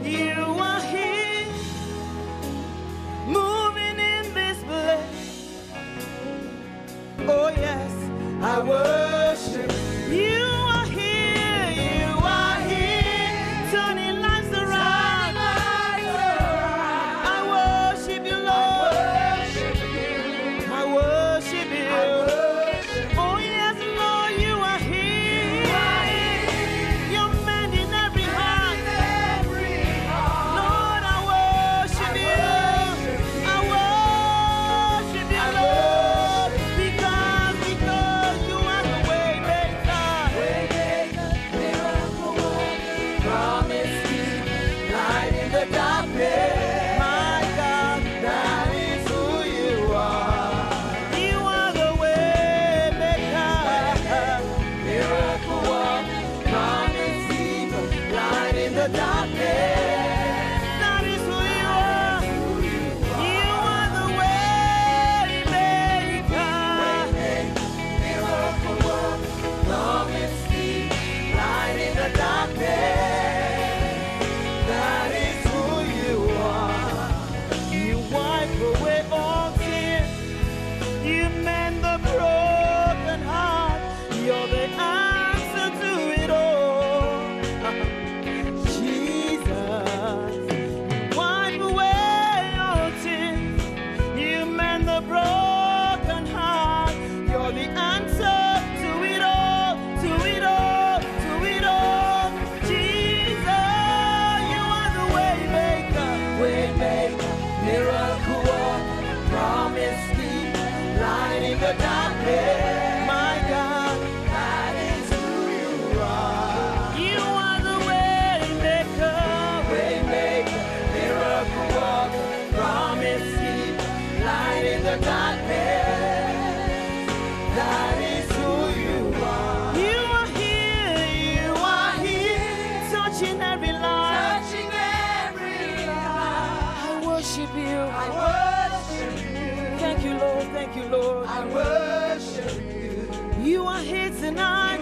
You are here, moving in this place. Oh yes, I worship you. Are here, you are here, turning lives around. I worship you, Lord. I worship you. Oh yes, Lord, you are here. You're mending every heart. Lord, I worship you. I worship you, Lord, because you are the way maker. Miracle worker, promise keeper, light in the darkness. My God, that is who you are. You are the way maker. Miracle worker, promise keeper, light in the darkness. That is who you are. You are the way maker. Miracle worker, promise keeper, light in the darkness. That is who you are. You wipe away all tears. You mend the broken heart. You're the answer to it all. Jesus, wipe away all tears. You mend the broken heart. You're the answer to it all, to it all, to it all. Jesus, you are the way maker, miracle worker, promise keeper, light in the darkness. My God, that is who you are. You are the way maker, miracle worker, promise keeper, light in the darkness. That is who you are. You are here, touching every life. I worship you. Thank you, Lord. Thank you, Lord. I worship you. You are here tonight.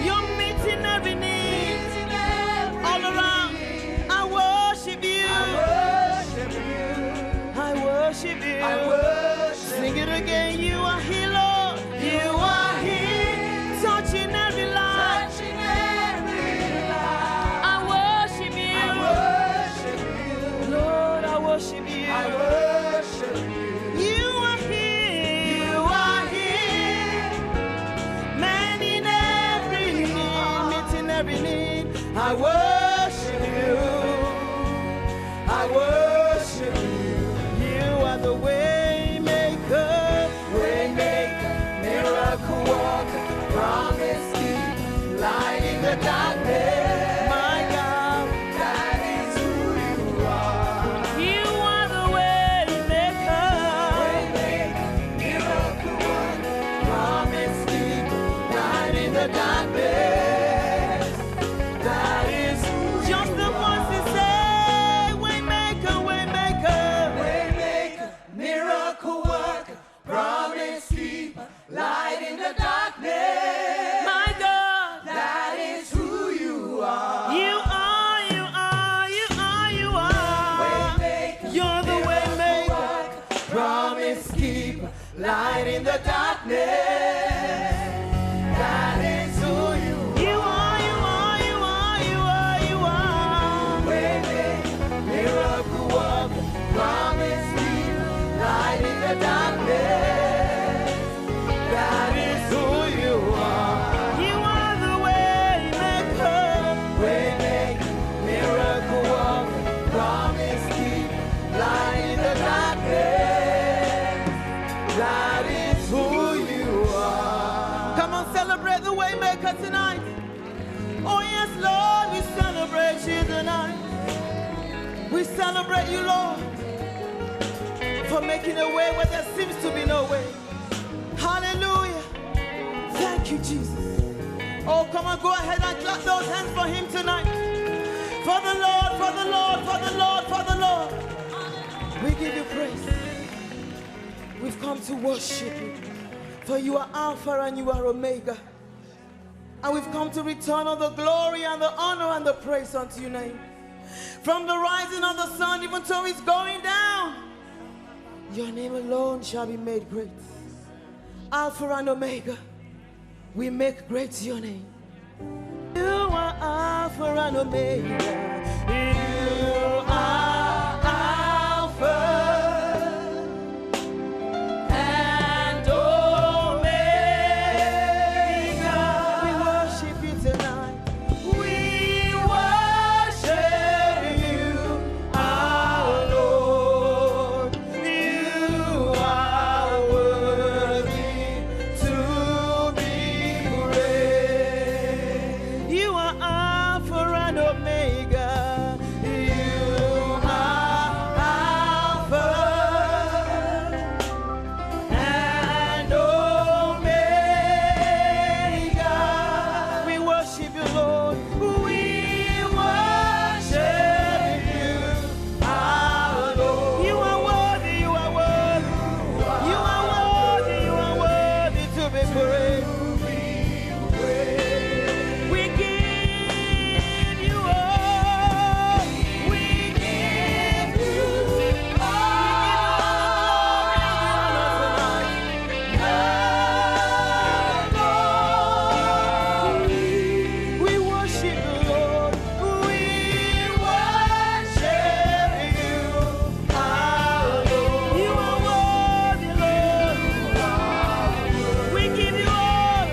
You're meeting every need. All around. I worship you. I worship you. Sing it again. You are here, Lord. You are here, touching every life. I worship you. Lord, I worship you. You are here, man in every need, meeting every need. I worship you. I worship you. You are the way maker, way maker. light in the darkness. That is who you are. You are, you are, you are, you are, you are. Waymaker, miracle worker, promise keeper, light in the darkness. That is who you are. You are the waymaker, waymaker, miracle worker, promise keeper, light in the darkness. That is who you are. Come on, celebrate the waymaker tonight. Oh yes, Lord, we celebrate you tonight. We celebrate you, Lord, for making a way where there seems to be no way. Hallelujah. Thank you, Jesus. Oh, come on, go ahead and clap those hands for him tonight. For the Lord, for the Lord, for the Lord, for the Lord. We give you praise. We've come to worship you. For you are Alpha and you are Omega. And we've come to return all the glory and the honor and the praise unto your name. From the rising of the sun even till it's going down, your name alone shall be made great. Alpha and Omega, we make great your name. You are Alpha and Omega. You are Alpha and Omega. We worship you tonight. We worship you, our Lord. You are worthy to be praised. You are Alpha and Omega. You are Alpha and Omega. We worship you, Lord. We worship you, our Lord. You are worthy, you are worthy. You are worthy, you are worthy to be praised. We give you all. We give you all. We worship you, Lord. We worship you, our Lord. You are worthy, Lord. We give you all.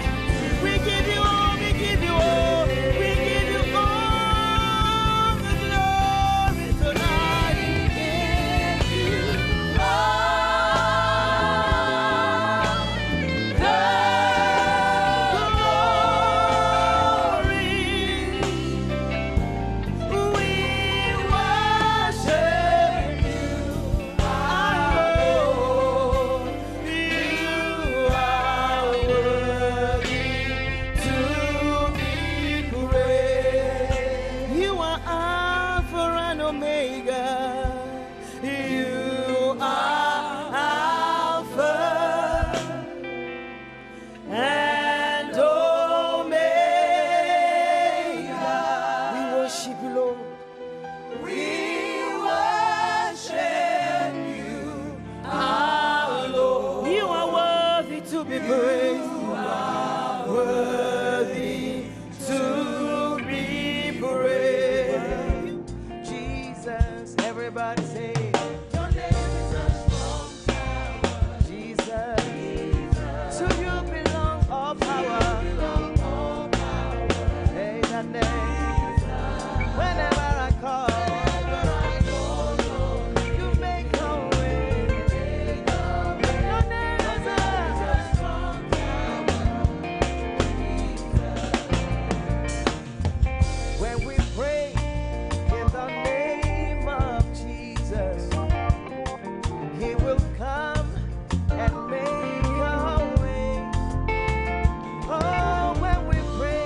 We give you all. We give you all. We give you all the glory tonight. We give you you are Alpha and Omega. You are Alpha and Omega. We worship you, Lord. We worship you, our Lord. You are worthy to be praised. You are worthy to be praised. Jesus, everybody say, your name is a strong tower. Jesus, to you belong all power. Hey, that name. Whenever I call, you make a way. Your name is a strong tower. When we pray in the name of Jesus, He will come and make a way. Oh, when we pray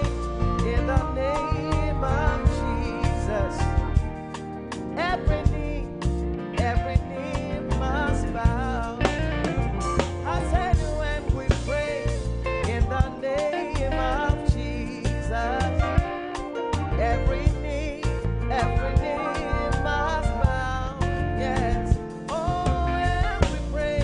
in the name of Jesus, every knee must bow. I said when we pray in the name of Jesus, every knee must bow. Yes. Oh, and we pray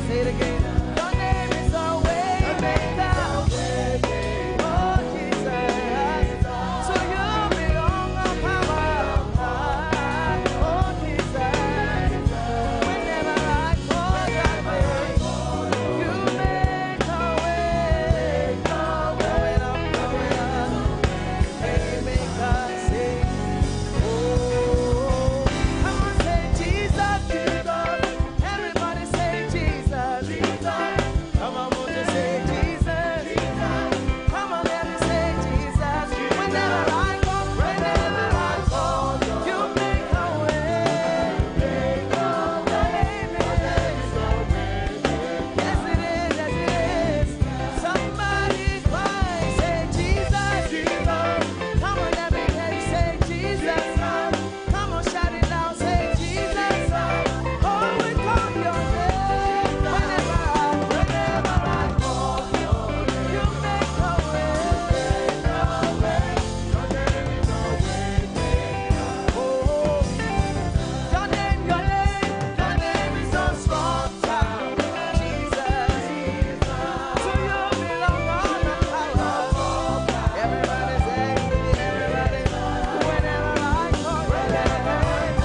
Say it again. Your name is a way maker. Oh, Jesus. So you belong on power. Oh, Jesus. Whenever I call your name, you make a way. Going up, waymaker, say, oh, come on, say Jesus, Jesus. Everybody say Jesus, Jesus. Come on, won't you say Jesus, Jesus. Come on, let me say Jesus. Whenever I call, you make a way. Your name is, yes it is, yes it is. Somebody cry, say Jesus, Jesus. Come on, let me hear you say Jesus. Come on, shout it loud, say Jesus. Oh, we call your name. Whenever I call your name, you make a way. Oh, your name is a strong tower, Jesus. To you belong all the power. Everybody say, everybody. Whenever I call your name,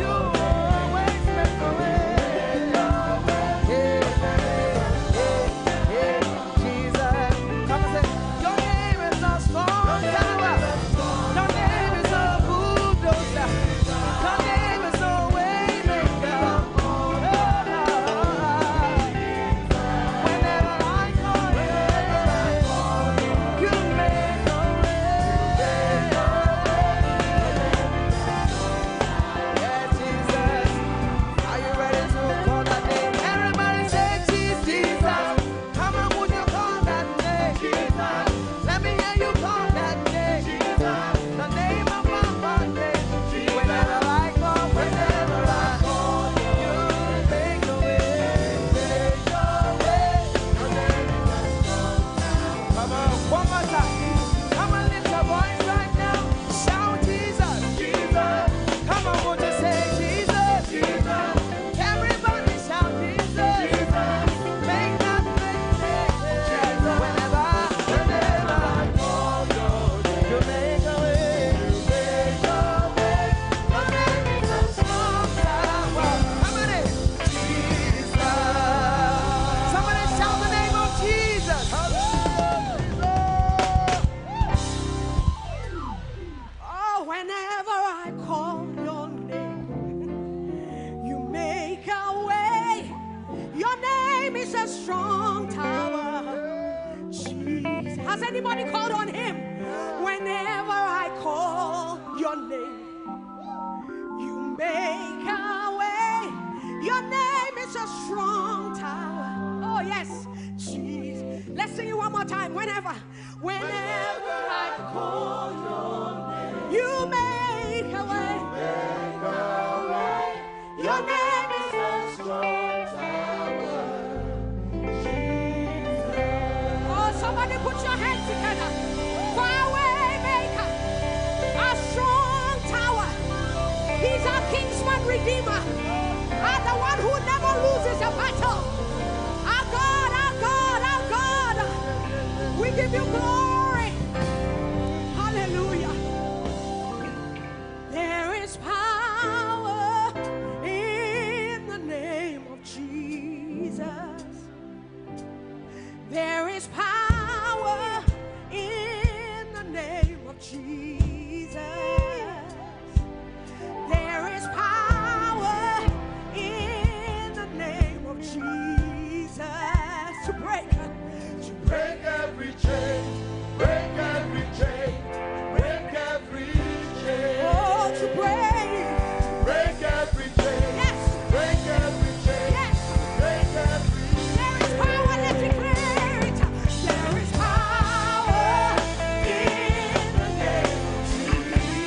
you always make a way. Jesus. Come and say, your name is a strong tower. Your name is a bulldozer. Your name is a way maker. Whenever I call your name, you make a way. Yeah, Jesus. Are you ready to call that name? Everybody say Jesus. Come on, would you call that name? Jesus. Let me hear you call that name. Jesus. The name above my name. Whenever I call, you make a way. Come on, one more time. Come on, lift your voice right now. Shout Jesus, Jesus. Come on, won't you say Jesus, Jesus. Everybody shout Jesus, Jesus. Make that make whenever I call you make a way. Your name is a strong tower. Come on in. Jesus. Somebody shout the name of Jesus. Oh, whenever I call your name, you make a way. Your name is a strong tower. Jesus. Has anybody called on him? Whenever I call your name, you make a way. Your name is a strong tower. Oh, yes. Jesus. Let's sing it one more time. Whenever I call your name, you make a way. Your name is a strong tower. Oh, somebody put your hands together. For a way maker, a strong tower. He's our kinsman redeemer. And the one who never loses a battle. Our God, our God, our God. We give you glory. Hallelujah. There is power in the name of Jesus. There is power in the name of Jesus. There is power in the name of Jesus to break every chain, break every chain, break every chain. oh, to break every chain, yes, break every chain, yes. break every There is power, let's declare it. There is power in the name of Jesus.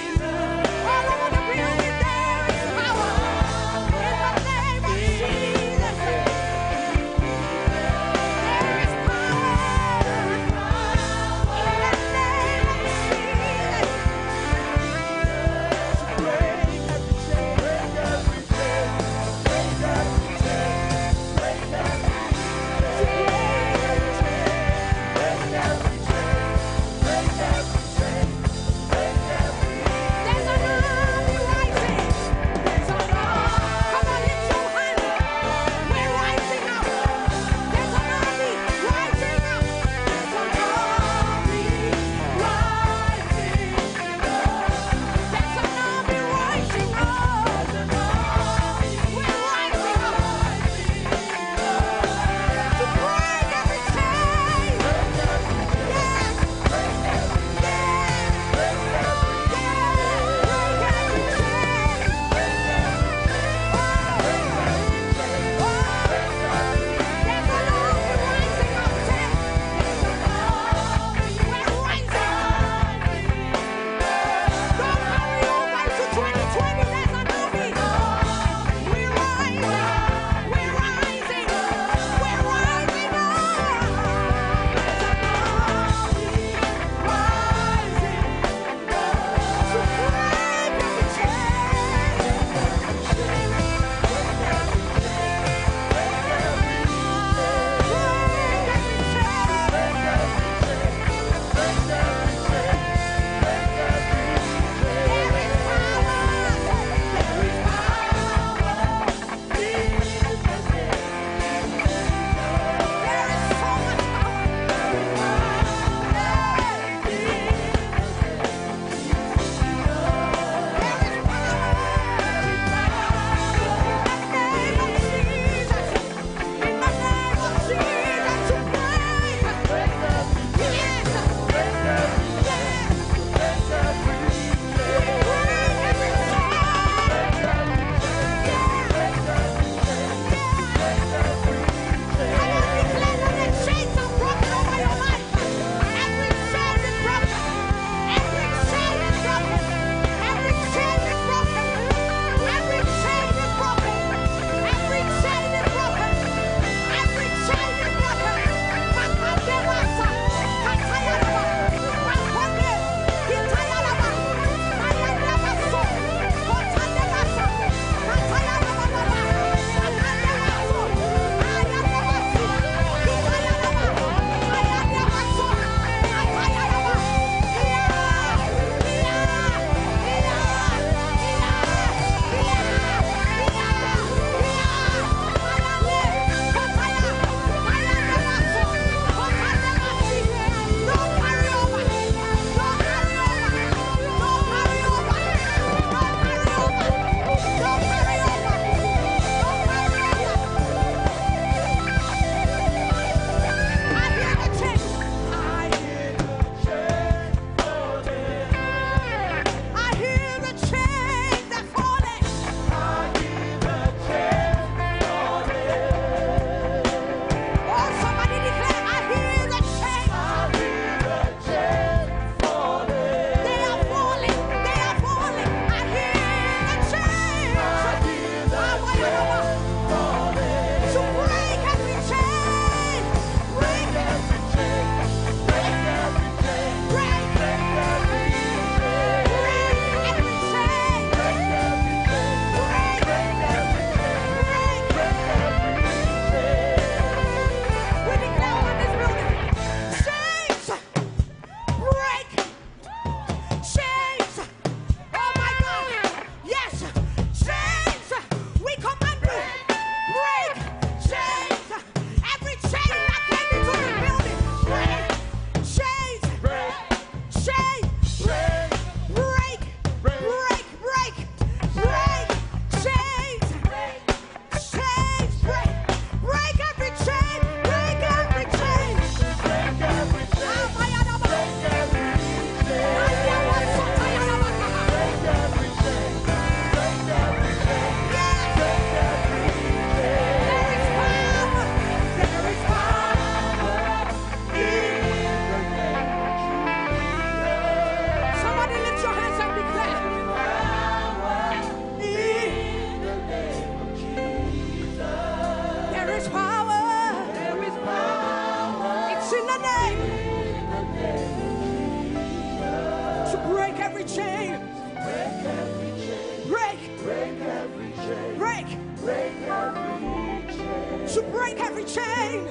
chain.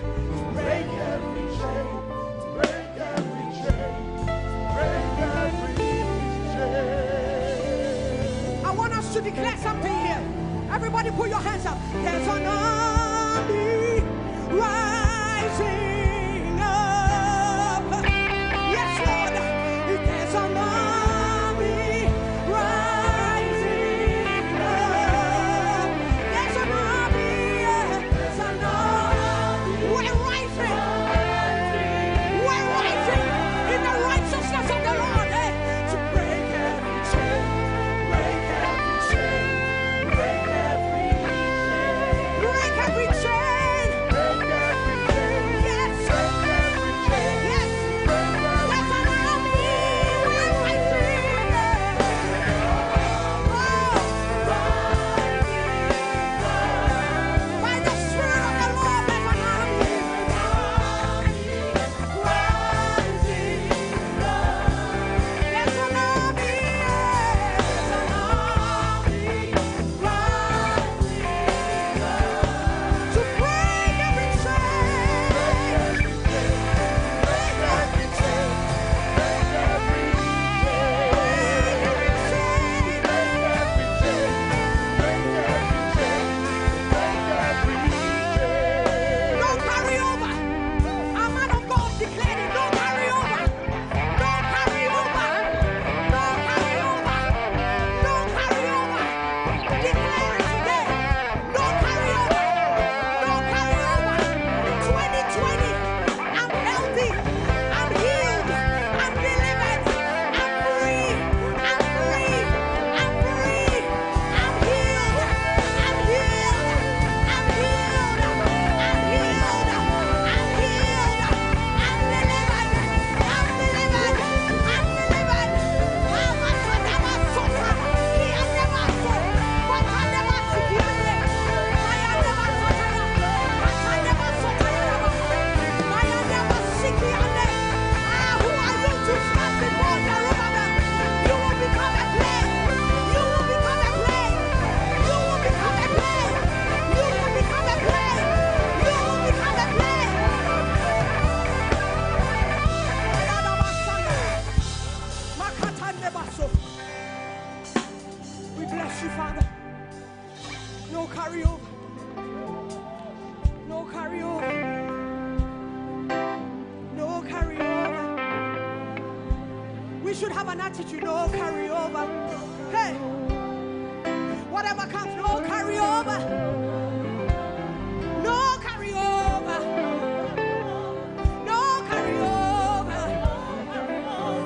Break every chain. Break every chain. Break every chain. I want us to declare something here. Everybody put your hands up. There's an army rising up. Yes, Lord. There's an army rising up. There's an army. There's an army. We're rising. We're rising in the righteousness of the Lord. To break every chain. Break every chain. Break every chain. Break every chain. Break every chain. Yes. Break every chain. Yes. There's an army. We're rising. By the Spirit of the Lord, there's an army. Rising. There's an army. There's an army. Rising. To break every chain. Break every chain. Break every Don't carry over. A man of God declared it. Don't carry over. Don't carry over. Don't carry over. Don't carry over. Declare it today. Don't carry over. Don't carry over. 2020. I'm healthy. I'm healed. I'm delivered. I'm free. I'm free. I'm free. I'm healed. I'm healed. I'm healed. I'm healed. I'm healed. I'm delivered. I'm delivered. I'm delivered. Who are you to stand before Zerubbabel? You will become a plague. You will become a plague. You will become a plague. You will become a plague. You will become a plague. We bless you, Father. No carryover. No carryover. No carryover. We should have an attitude. No carryover. Hey, whatever comes, no carryover. No carryover. No carryover.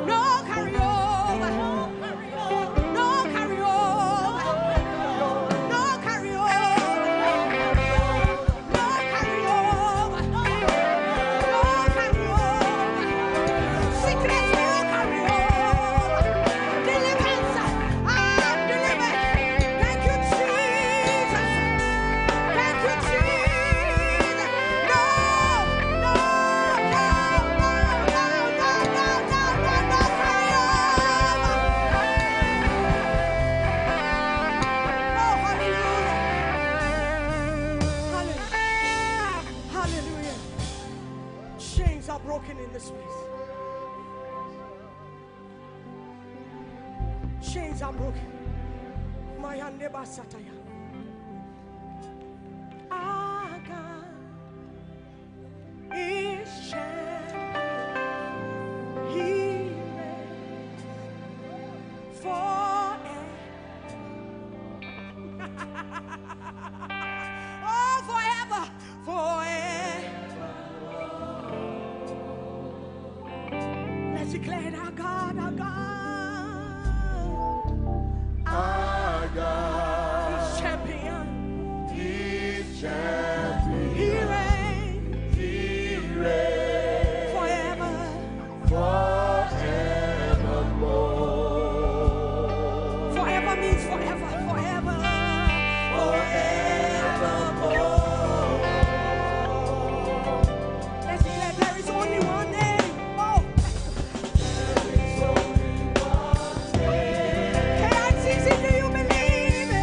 No carryover. No carryover. No carryover. No carryover. No carryover. Sickness, no carryover. Deliverance, I'm delivered. Thank you, Jesus. Thank you, Jesus. No, no, no, no, no, no, no, no, no, no carryover. Oh, hallelujah. Hallelujah. Hallelujah. Chains are broken in this place. Chains are broken. My neighbor Sataya. Our God is champion. He reigns forever. Oh, forever, forever. Let's declare it, our God, our God. Our God He's champion. is champion. He reigns He reigns forever. forevermore. Forever means forever, forever. Let's declare there is only one name. Oh. KICC, do you believe it?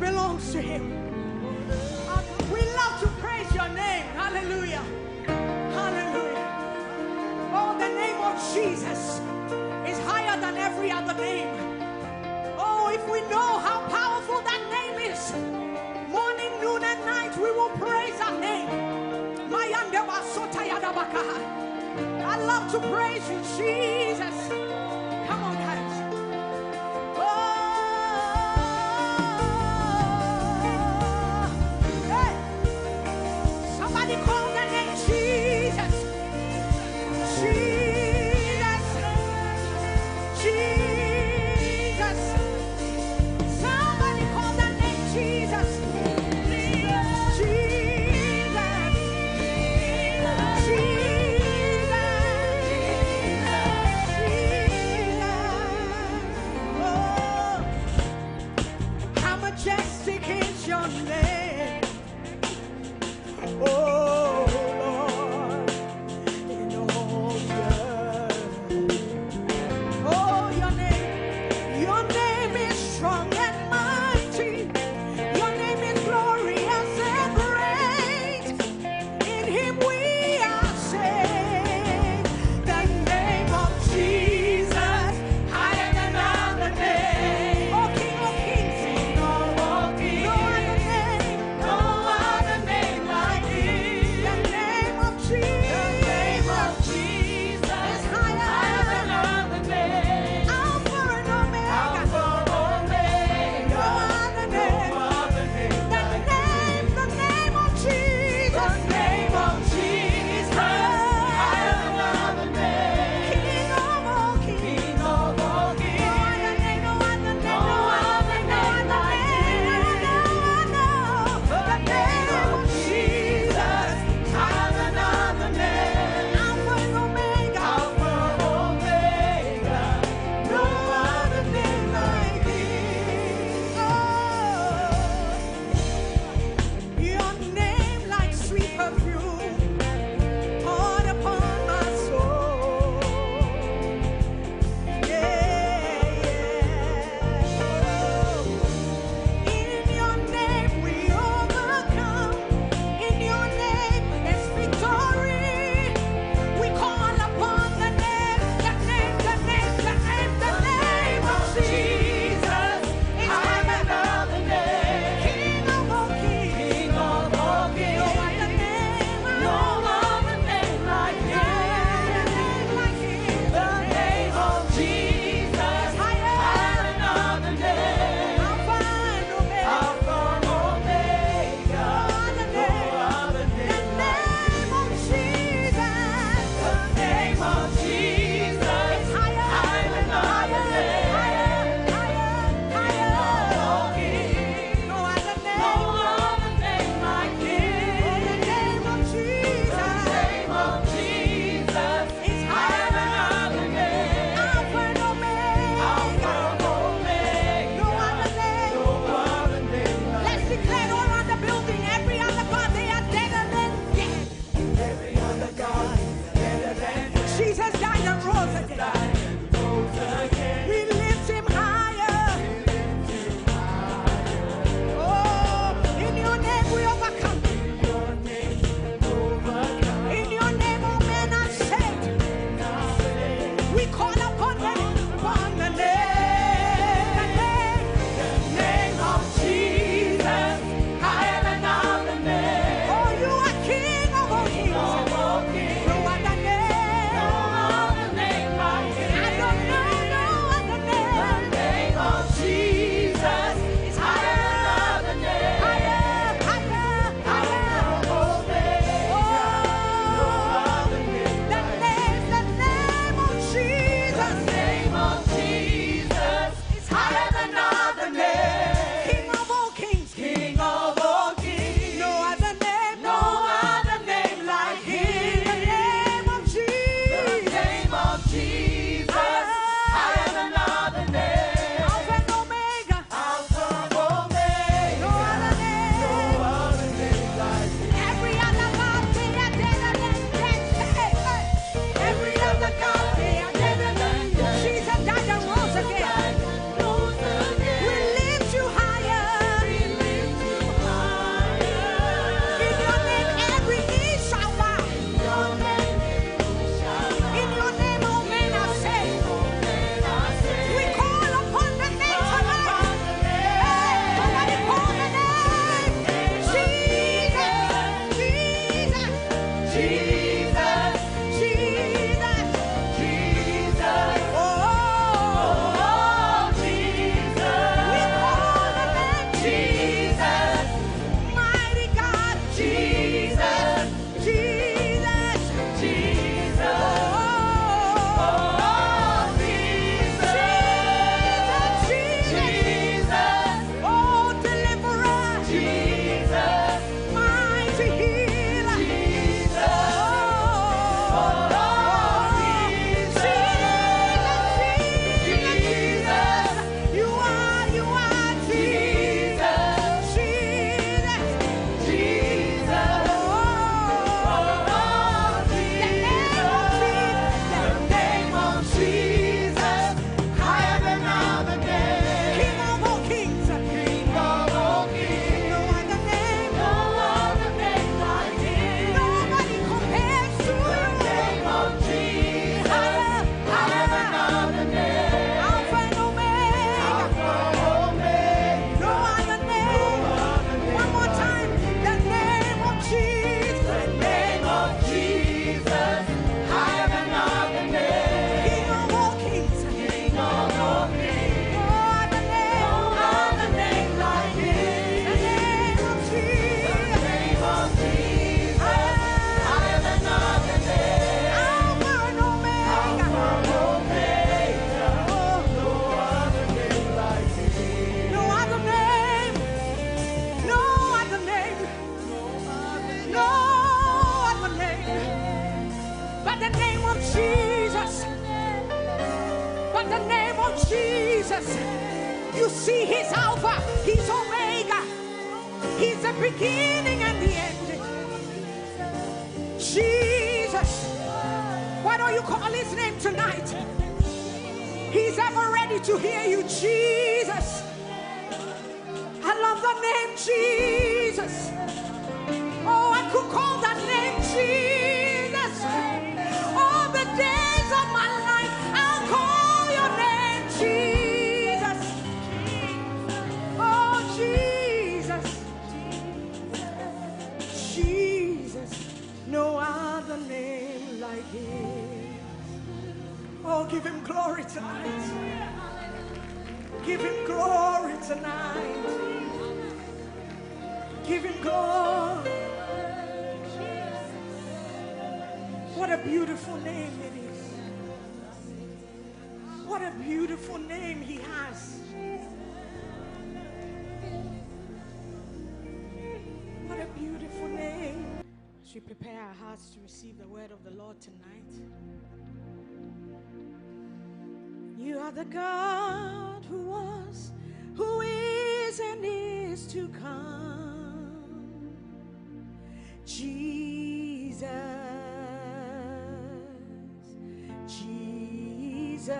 belongs to him. We love to praise your name. Hallelujah. Hallelujah. Oh, the name of Jesus is higher than every other name. Oh, if we know how powerful that name is, morning, noon, and night, we will praise that name. I love to praise you, Jesus. Come on, guys. Oh, hey. Somebody call the name Jesus. Jesus. Jesus. Somebody call that name Jesus. Jesus. Oh, Jesus. You see, He's Alpha, He's Omega. He's the beginning and the end. Jesus. Why don't you call His name tonight? He's ever ready to hear you. Jesus. I love the name Jesus. Oh, I could call that name Jesus. All the days of my life, I'll call your name Jesus. Oh, Jesus. Jesus. No other name like His. Oh, give Him glory tonight. Give Him glory tonight. Give Him glory. What a beautiful name it is. What a beautiful name He has. What a beautiful name. As we prepare our hearts to receive the word of the Lord tonight. You are the God who was, who is, and is to come. Jesus, Jesus,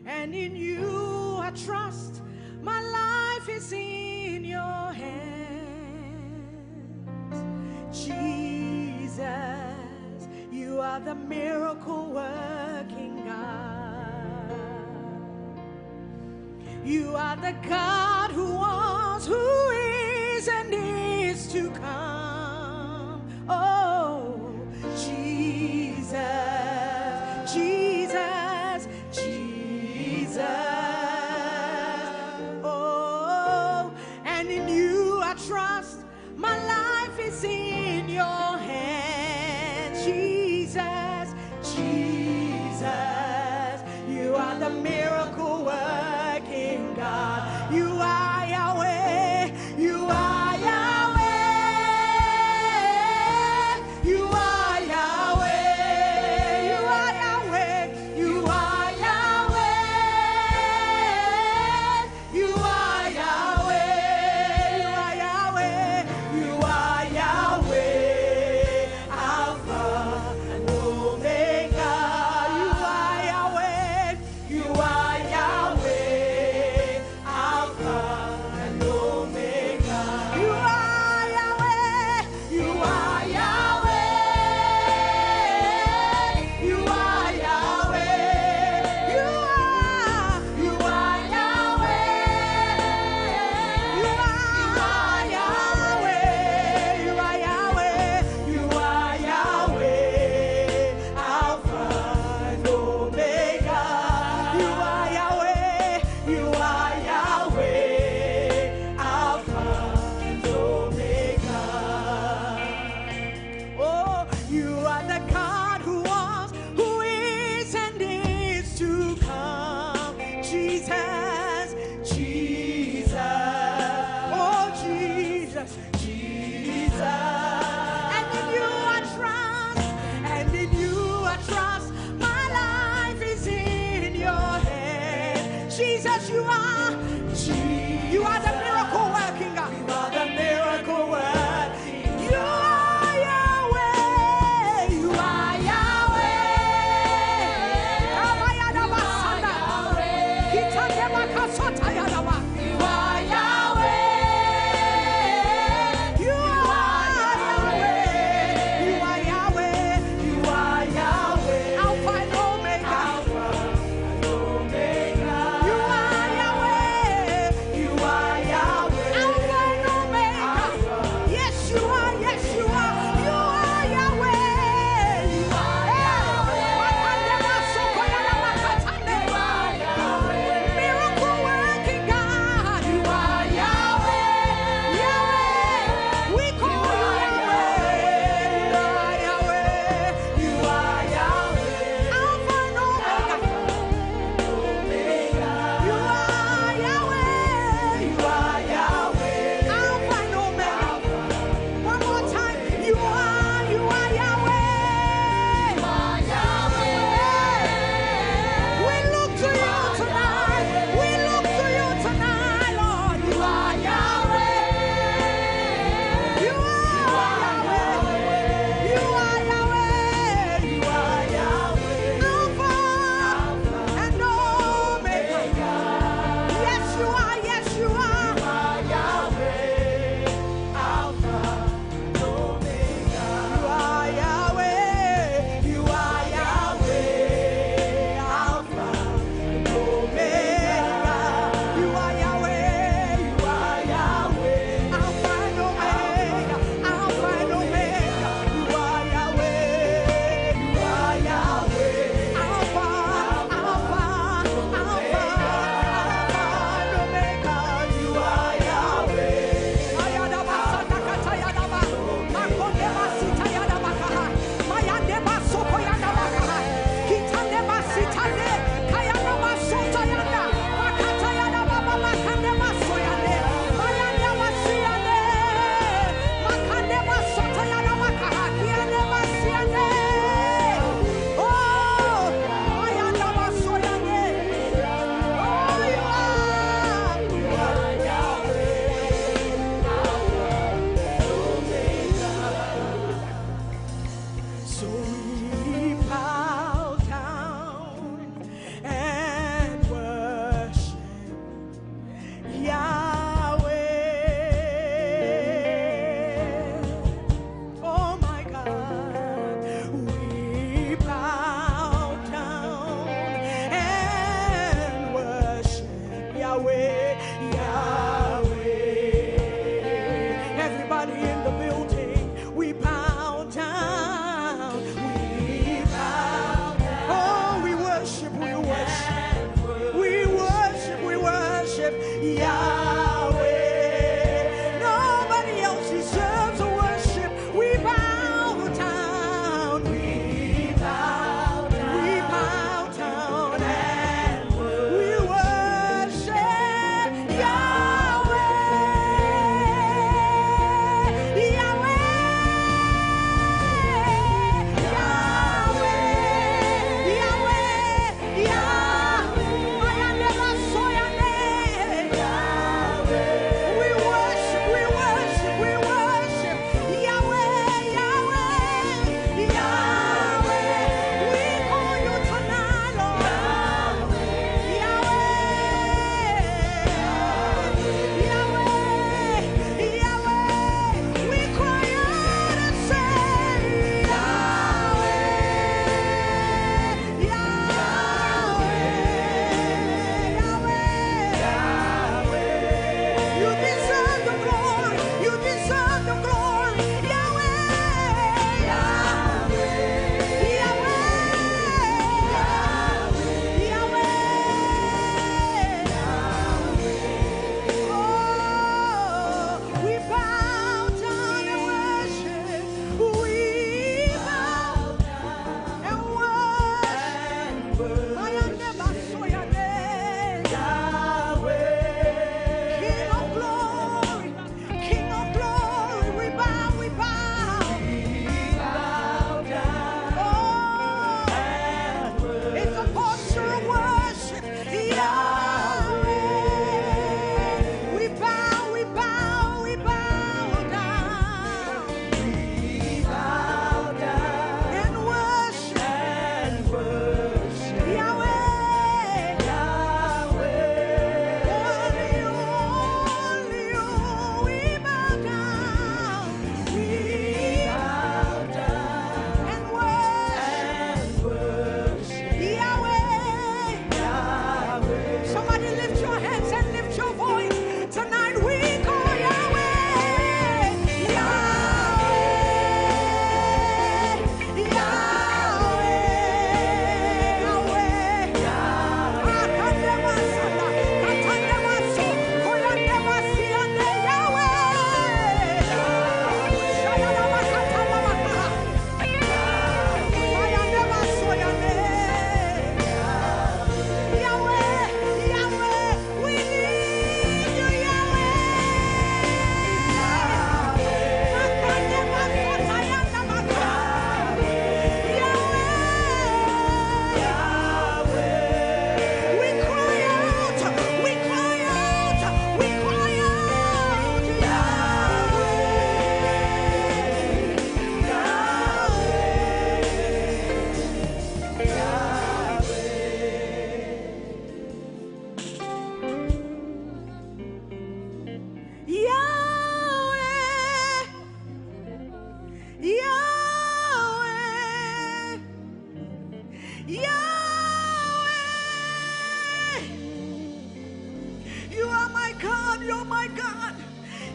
and in you I trust. My life is in your hands. Jesus, you are the miracle working God. You are the God who was, who is, and is to come. Oh, Jesus, Jesus, Jesus. Oh, and in you I trust. My life is in your hands. Jesus, Jesus, you are the miracle working God. You are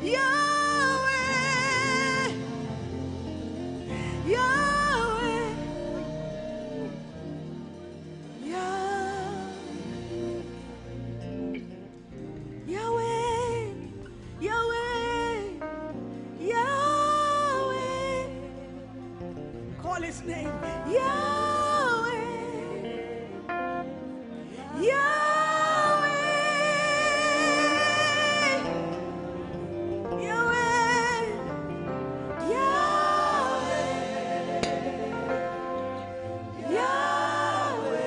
Yahweh, Yahweh, Yahweh, Yahweh, Yahweh. Call his name. Yahweh, Yahweh, Yahweh, Yahweh,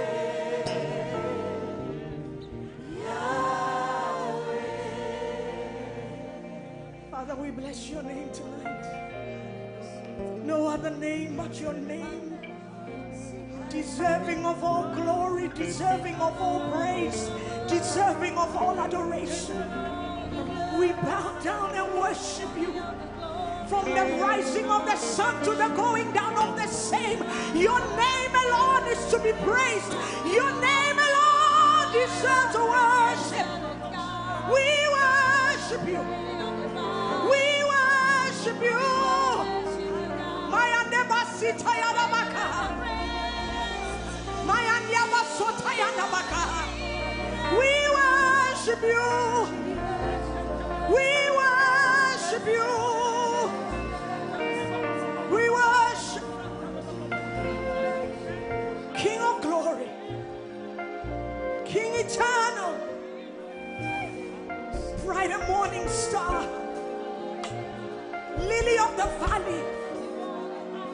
Yahweh. Father, we bless your name tonight. No other name but your name, deserving of all glory, deserving of all praise, deserving of all adoration. We bow down and worship you. From the rising of the sun to the going down of the same, your name alone is to be praised. Your name alone deserves worship. We worship you. We worship you. We worship you. We worship you. We worship King of glory, King eternal, bright and morning star, lily of the valley.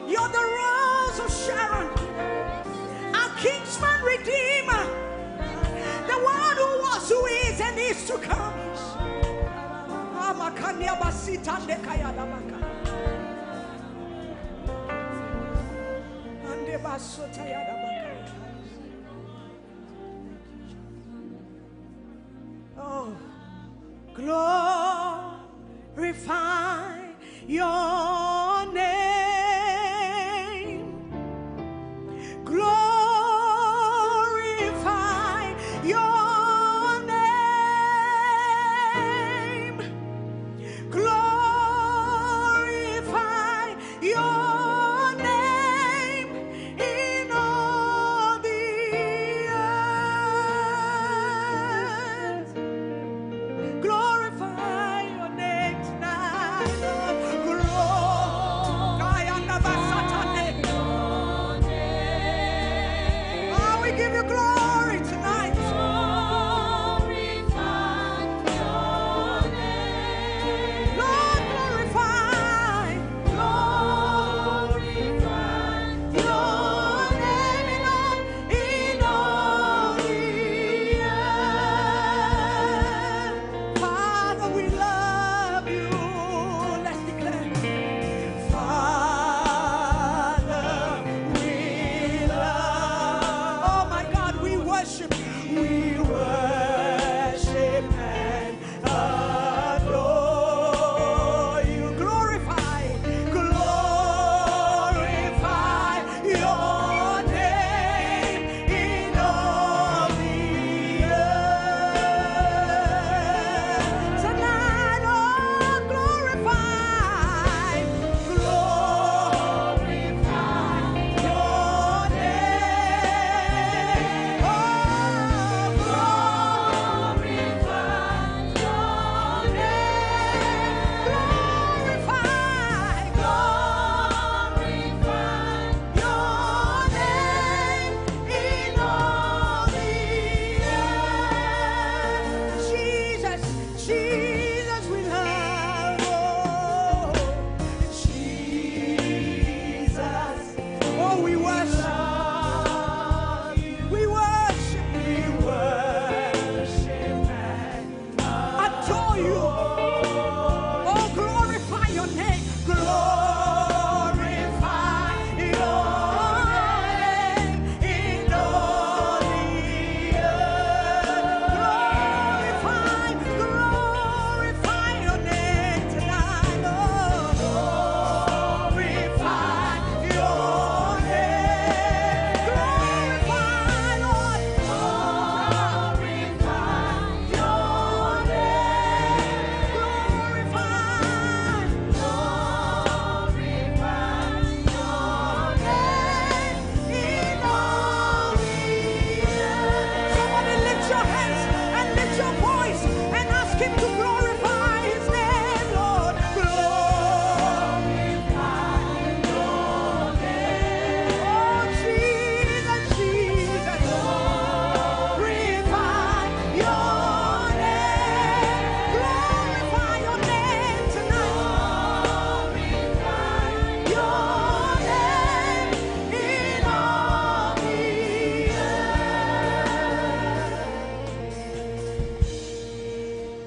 You're the rose of Sharon, our kinsman redeemer, the one who was, who is, and is to come. Ande basota ya